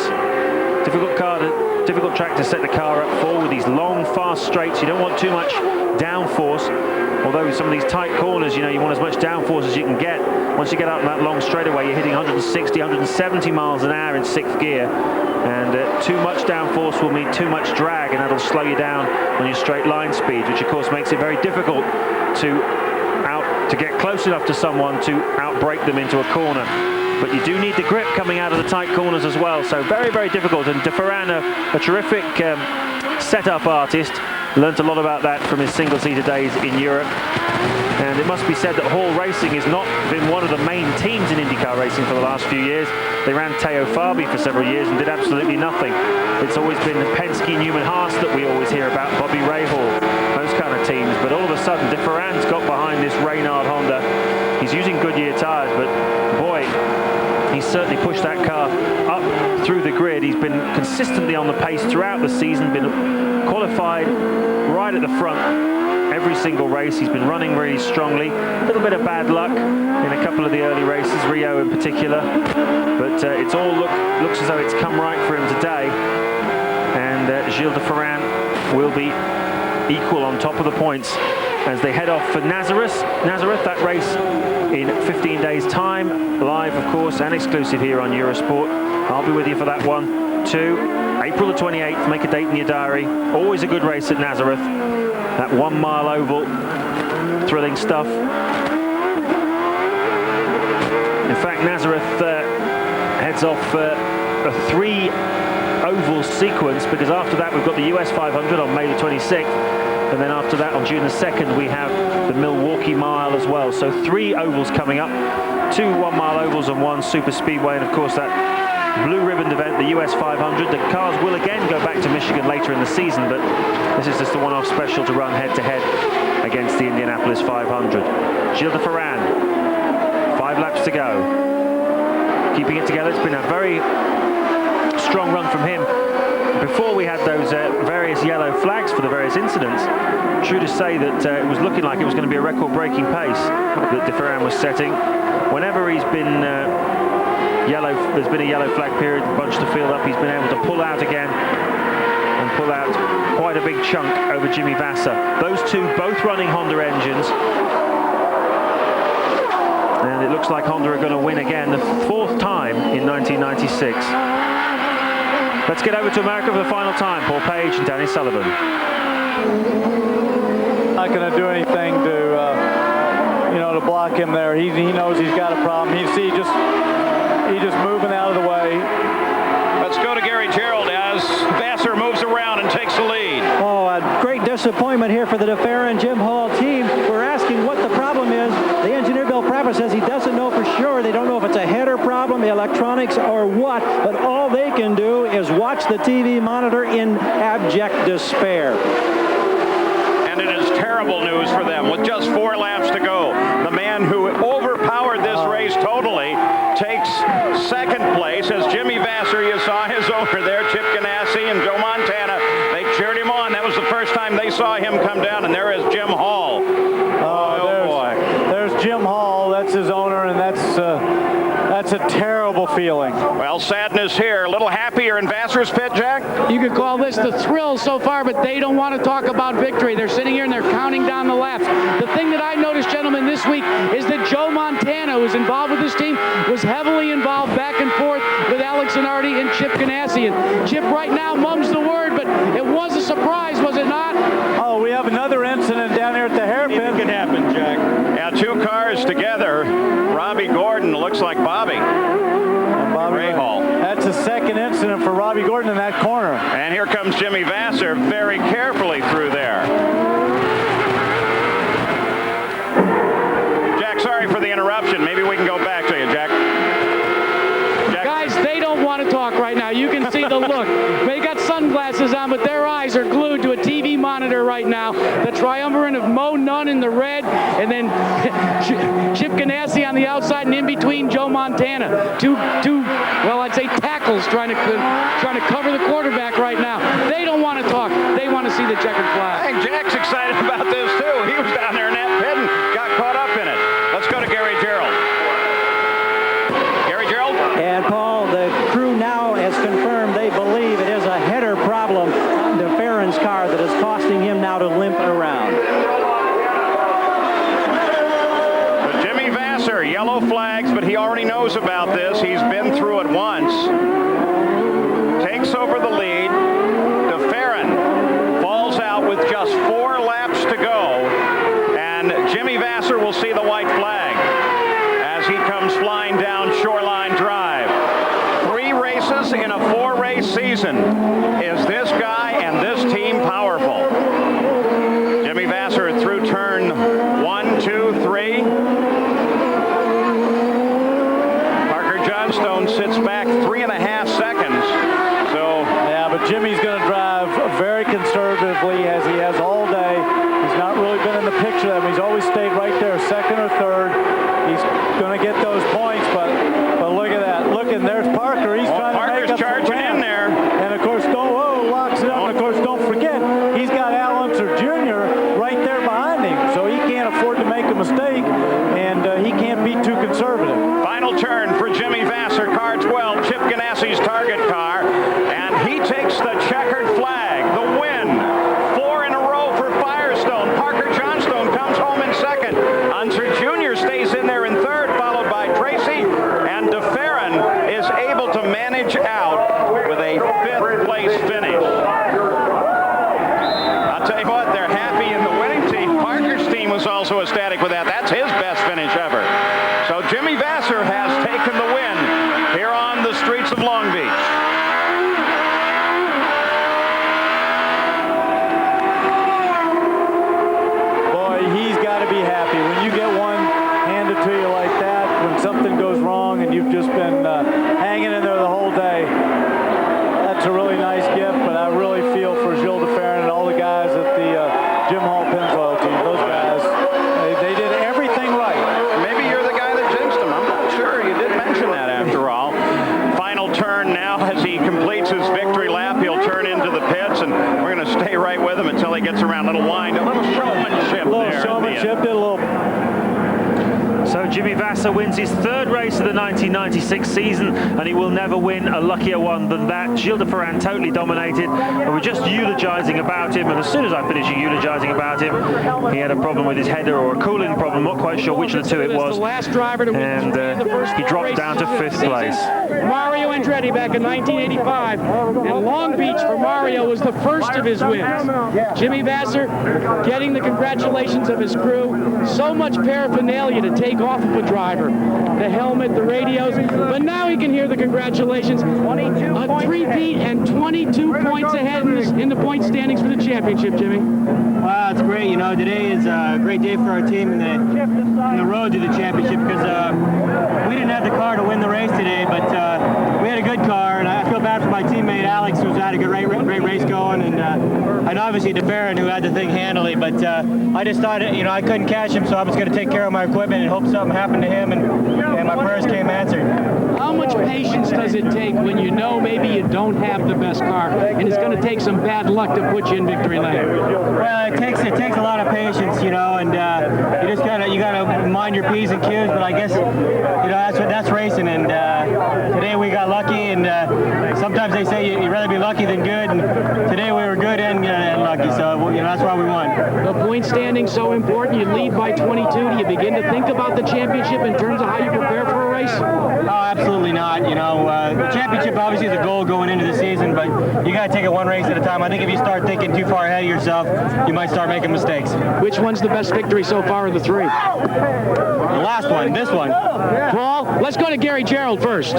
Difficult track to set the car up for with these long, fast straights. You don't want too much downforce. Although some of these tight corners, you know, you want as much downforce as you can get. Once you get out in that long straightaway, you're hitting 160, 170 miles an hour in 6th gear. And too much downforce will mean too much drag, and that'll slow you down on your straight line speed, which of course makes it very difficult to get close enough to someone to outbrake them into a corner. but you do need the grip coming out of the tight corners as well. So very, very difficult. And de Ferran, a terrific setup artist, learnt a lot about that from his single-seater days in Europe. And it must be said that Hall Racing has not been one of the main teams in IndyCar racing for the last few years. They ran Teo Fabi for several years and did absolutely nothing. It's always been Penske, Newman Haas that we always hear about, Bobby Rahal, those kind of teams. But all of a sudden, de Ferran's got behind this Reynard Honda. He's using Goodyear tyres, but boy, he's certainly pushed that car up through the grid. He's been consistently on the pace throughout the season, been qualified right at the front every single race. He's been running really strongly. A little bit of bad luck in a couple of the early races, Rio in particular, but it's all looks as though it's come right for him today. And Gilles de Ferran will be equal on top of the points as they head off for Nazareth, that race in 15 days' time, live of course and exclusive here on Eurosport. I'll be with you for that one too. April the 28th, make a date in your diary. Always a good race at Nazareth. That 1 mile oval, thrilling stuff. In fact, Nazareth heads off a 3 oval sequence, because after that we've got the US 500 on May the 26th, and then after that on June the 2nd we have the Milwaukee Mile as well. So 3 ovals coming up, 2 1 mile ovals and 1 super speedway, and of course that blue ribbon event, the US 500. The cars will again go back to Michigan later in the season, but this is just a one-off special to run head-to-head against the Indianapolis 500. Gilles de Ferran, 5 laps to go. Keeping it together. It's been a very strong run from him. Before we had those various yellow flags for the various incidents, true to say that it was looking like it was going to be a record-breaking pace that de Ferran was setting. Whenever he's been there's been a yellow flag period, bunched the field up, he's been able to pull out again and pull out quite a big chunk over Jimmy Vasser. Those two both running Honda engines, and it looks like Honda are going to win again, the 4th time in 1996. Let's get over to America for the final time. Paul Page and Danny Sullivan. Not going to do anything to to block him there. He knows he's got a problem. He's just moving out of the way. Let's go to Gary Gerald as Vasser moves around and takes the lead. Oh, a great disappointment here for the de Ferran Jim Hall team. We're asking what the problem is. The engineer Bill Prapper says he doesn't know for sure. They don't know if it's a header problem, electronics, or what, but all they can do is watch the TV monitor in abject despair. And it is terrible news for them with just 4 laps to go. The man who overpowered this race totally takes 2nd place as Jimmy Vasser, you saw his owner there, Chip Ganassi and Joe Montana. They cheered him on. That was the first time they saw him come down, and there is Jim Hall. Oh boy. There's Jim Hall. That's his owner, and that's a terrible feeling. Well, sadness here. A little happier in Vasser's pit, Jack? You could call this the thrill so far, but they don't want to talk about victory. They're sitting here and they're counting down the laps. The thing that I noticed, gentlemen, this week is that Joe Montana, who's involved with this team, was heavily involved back and forth with Alex Zanardi and Chip Ganassi. And Chip right now mums the word, but it was a surprise, was it not? Oh, we have another incident down here at the hairpin. Anything can happen, Jack. Yeah, 2 cars together. Robbie Gordon looks like Bobby. Rahal. That's the 2nd incident for Robbie Gordon in that corner. And here comes Jimmy Vasser very carefully through there. Jack, sorry for the interruption. Maybe we can go back to you, Jack. Guys, they don't want to talk right now. You can see the look. They got sunglasses on, but their eyes are glued to a TV monitor right now. The triumvirate of Mo Nunn in the red, and then Chip Ganassi on the outside, and in between Joe Montana. Two, well, I'd say tackles trying to cover the quarterback right now. They don't want to talk. They want to see the checkered flag. I think Jack's excited about this too. He was down there in that pit and got caught up in it. Let's go to Gary Gerald. Gary Gerald? And Paul, the crew now has confirmed they believe it is a header problem on de Ferran's car that is costing him now to limp around. But Jimmy Vasser, yellow flags, but he already knows about this. He's been through it once. Takes over the lead. De Ferran falls out with just 4 laps to go. And Jimmy Vasser will see the white flag as as he comes flying down Shoreline Drive. 3 races in a 4-race season. Is this guy and this team powerful? Jimmy Vasser through turn 1, 2, 3. Parker Johnstone sits back 3.5 seconds. So yeah, but Jimmy's going to drive very conservatively as he has all day. He's not really been in the picture of him. He's always stayed right there, second or third. He's going to get those points, but look at that. Look, and there's Parker. He's trying Parker's to make up charging the ground. in there. And of course, locks it up. And of course, don't forget, he's got Al Unser Jr. right there behind him, so he can't afford to make a mistake, and he can't be too conservative. Final turn for Jimmy Vasser, car 12, Chip Ganassi's target car, and he takes the checkered flag, the win. 4 in a row for Firestone. Parker Johnstone comes home in second. Unser Jr. stays in there in third, followed by Tracy, and DeFerrin is able to manage out with a 5th place finish. I'll tell you what, they're happy in the winning team. Parker's team was also ecstatic with that. That's his best finish ever. So Jimmy Vasser has taken the win here on the streets of Long Beach. He's got to be happy. When you get one handed to you like that, when something goes wrong and you've just been hanging in there the whole day, that's a really nice gift, but I really feel for Gilles DeFerrin and all the guys at the Jim Hall Pennzoil team. Those guys, they did everything right. Maybe you're the guy that jinxed him. I'm not sure. You did mention that after all. Final turn now as he completes his victory lap. He'll turn into the pits, and we're going to stay right with him until he gets around. Little wind, a little showmanship there. Showmanship, did a little. So Jimmy Vasser wins his 3rd race of the 1996 season, and he will never win a luckier one than that. Gilles DeFerrin totally dominated, and we're just eulogizing about him, and as soon as I finish eulogizing about him, he had a problem with his header or a cooling problem, not quite sure which of the two it was, and he dropped down to 5th place. Mario Andretti back in 1985, and Long Beach for Mario was the first of his wins. Jimmy Vasser getting the congratulations of his crew. So much paraphernalia to take off of a driver. The helmet, the radios, but now he can hear the congratulations. A 3-peat and 22 points ahead in the point standings for the championship, Jimmy. Wow, it's great. You know, today is a great day for our team in the road to the championship because we didn't have the car to win the race today, but we had a good car, and I feel bad for my teammate Alex, who's had a great race going, and obviously DeFerrin, who had the thing handily, but I just thought, you know, I couldn't catch him, so I was going to take care of my equipment and hope something happened to him, and my prayers came answered. How much patience does it take when you know maybe you don't have the best car, and it's going to take some bad luck to put you in victory lane? Well, it takes a lot of patience, you know, and you gotta mind your P's and Q's. But I guess, you know, that's racing, and today we got lucky, and sometimes they say you'd rather be lucky than good, and today we were good and lucky, so you know that's why we won. The point standing so important. You lead by 22. Do you begin to think about the championship in terms of how you prepare for a race? Oh, absolutely not. You know, the championship obviously is a goal going into the season, but you got to take it one race at a time. I think if you start thinking too far ahead of yourself, you might start making mistakes. Which one's the best victory so far of the 3? The last one, this one. Paul, let's go to Gary Gerald first.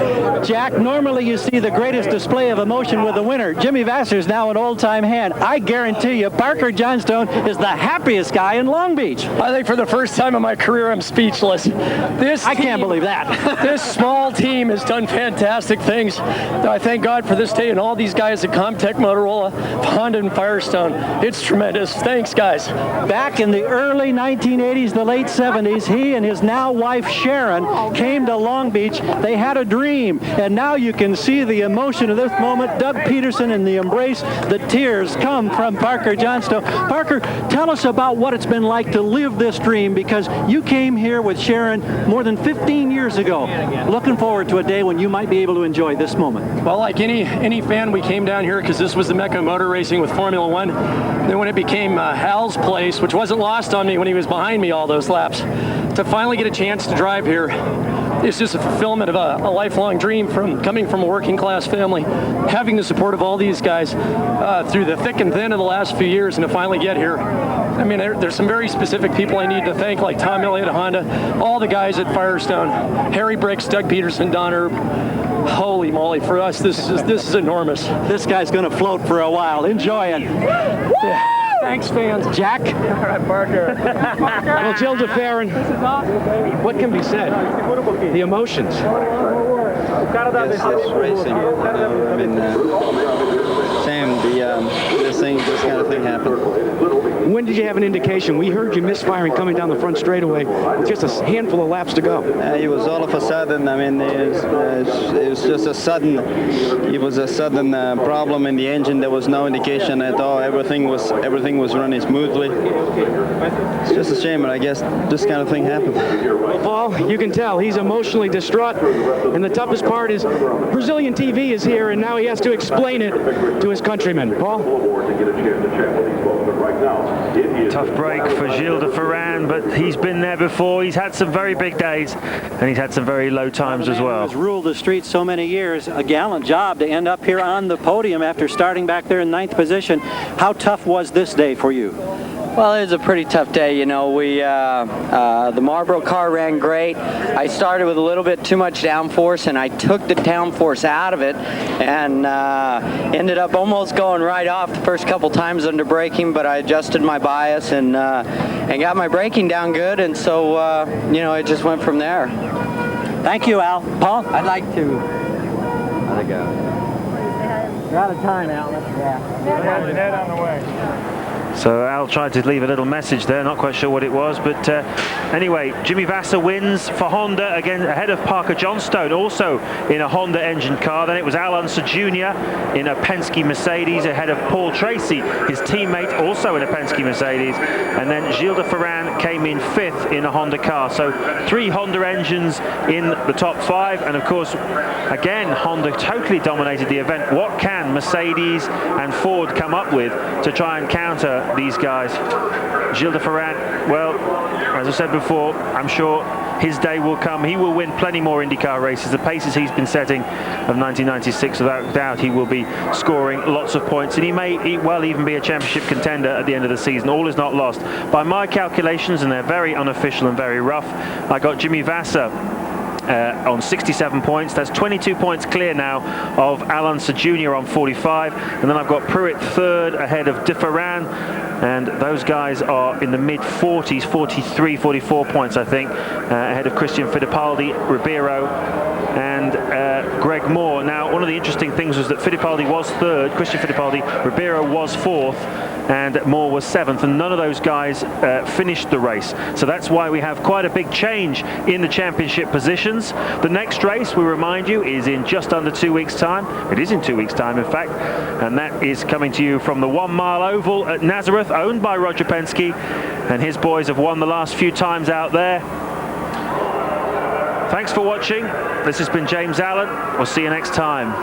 Jack, normally you see the greatest display of emotion with the winner. Jimmy Vasser is now an old-time hand. I guarantee you, Parker Johnstone is the happiest guy in Long Beach. I think for the first time in my career, I'm speechless. I can't believe that. This small team has done fantastic things. I thank God for this day and all these guys at Comtech, Motorola, Honda, and Firestone. It's tremendous. Thanks, guys. Back in the early 1980s, the late 70s, he and his now wife Sharon came to Long Beach. They had a dream, and now you can see the emotion of this moment. Doug Peterson in the embrace. The tears come from Parker Johnstone. Parker, tell us about what it's been like to live this dream, because you came here with Sharon more than 15 years ago. Looking forward to a day when you might be able to enjoy this moment. Well, like any fan, we came down here because this was the Mecca of motor racing with Formula One. Then when it became Hal's place, which wasn't lost on me when he was behind me all those laps, to finally get a chance to drive here, it's just a fulfillment of a lifelong dream from coming from a working class family, having the support of all these guys through the thick and thin of the last few years, and to finally get here. I mean, there's some very specific people I need to thank, like Tom Elliott at Honda, all the guys at Firestone, Harry Bricks, Doug Peterson, Don Erb. Holy moly, for us, this is enormous. This guy's going to float for a while. Enjoy it. Yeah. Thanks, fans. Jack? All right, Parker. Well, Jill DeFerrin, what can be said? The emotions. Yes, it's racing. I mean, Sam, this kind of thing happened. When did you have an indication? We heard you misfiring coming down the front straightaway with just a handful of laps to go. It was all of a sudden. I mean, it was just a sudden. It was a sudden problem in the engine. There was no indication at all. Everything was running smoothly. It's just a shame, but I guess this kind of thing happened. Paul, you can tell he's emotionally distraught, and the toughest part is Brazilian TV is here, and now he has to explain it to his countrymen. Paul? Tough break for Gilles de Ferran, but he's been there before. He's had some very big days, and he's had some very low times as well. He's ruled the streets so many years. A gallant job to end up here on the podium after starting back there in 9th position. How tough was this day for you? Well, it was a pretty tough day. You know, the Marlboro car ran great. I started with a little bit too much downforce, and I took the downforce out of it, and ended up almost going right off the first couple times under braking. But I adjusted my bias and got my braking down good, and so you know, it just went from there. Thank you, Al. Paul, I'd like to. How'd it go? We're out of time, Al. Yeah. Net on the way. So Al tried to leave a little message there, not quite sure what it was, but anyway, Jimmy Vasser wins for Honda, again ahead of Parker Johnstone, also in a Honda engine car. Then it was Al Unser Jr. in a Penske Mercedes, ahead of Paul Tracy, his teammate, also in a Penske Mercedes. And then Gilles de Ferran came in 5th in a Honda car. So 3 Honda engines in the top 5, and of course, again, Honda totally dominated the event. What can Mercedes and Ford come up with to try and counter these guys? Gilles de Ferran, well, as I said before, I'm sure his day will come. He will win plenty more IndyCar races. The paces he's been setting of 1996, without doubt, he will be scoring lots of points, and he may well even be a championship contender at the end of the season. All is not lost. By my calculations, and they're very unofficial and very rough, I got Jimmy Vasser on 67 points. That's 22 points clear now of Al Unser Jr. on 45, and then I've got Pruitt 3rd ahead of de Ferran, and those guys are in the mid-40s, 43, 44 points, I think, ahead of Christian Fittipaldi, Ribeiro, and Greg Moore. Now, one of the interesting things was that Fittipaldi was 3rd, Christian Fittipaldi, Ribeiro was 4th, and Moore was 7th, and none of those guys finished the race. So that's why we have quite a big change in the championship positions. The next race, we remind you, is in just under 2 weeks' time. It is in 2 weeks' time, in fact, and that is coming to you from the 1 Mile Oval at Nazareth, owned by Roger Penske, and his boys have won the last few times out there. Thanks for watching. This has been James Allen. We'll see you next time.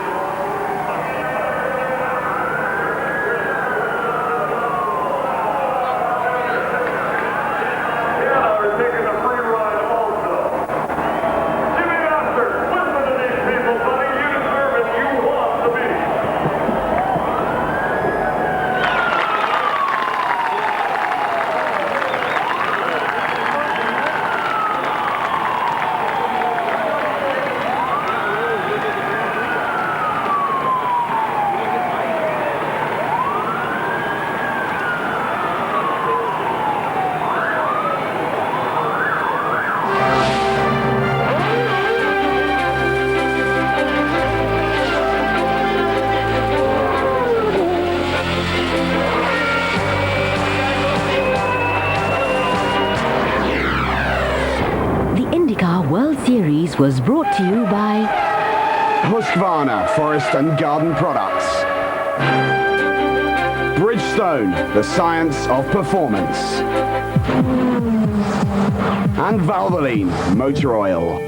World Series was brought to you by Husqvarna Forest and Garden Products, Bridgestone, the science of performance, and Valvoline Motor Oil.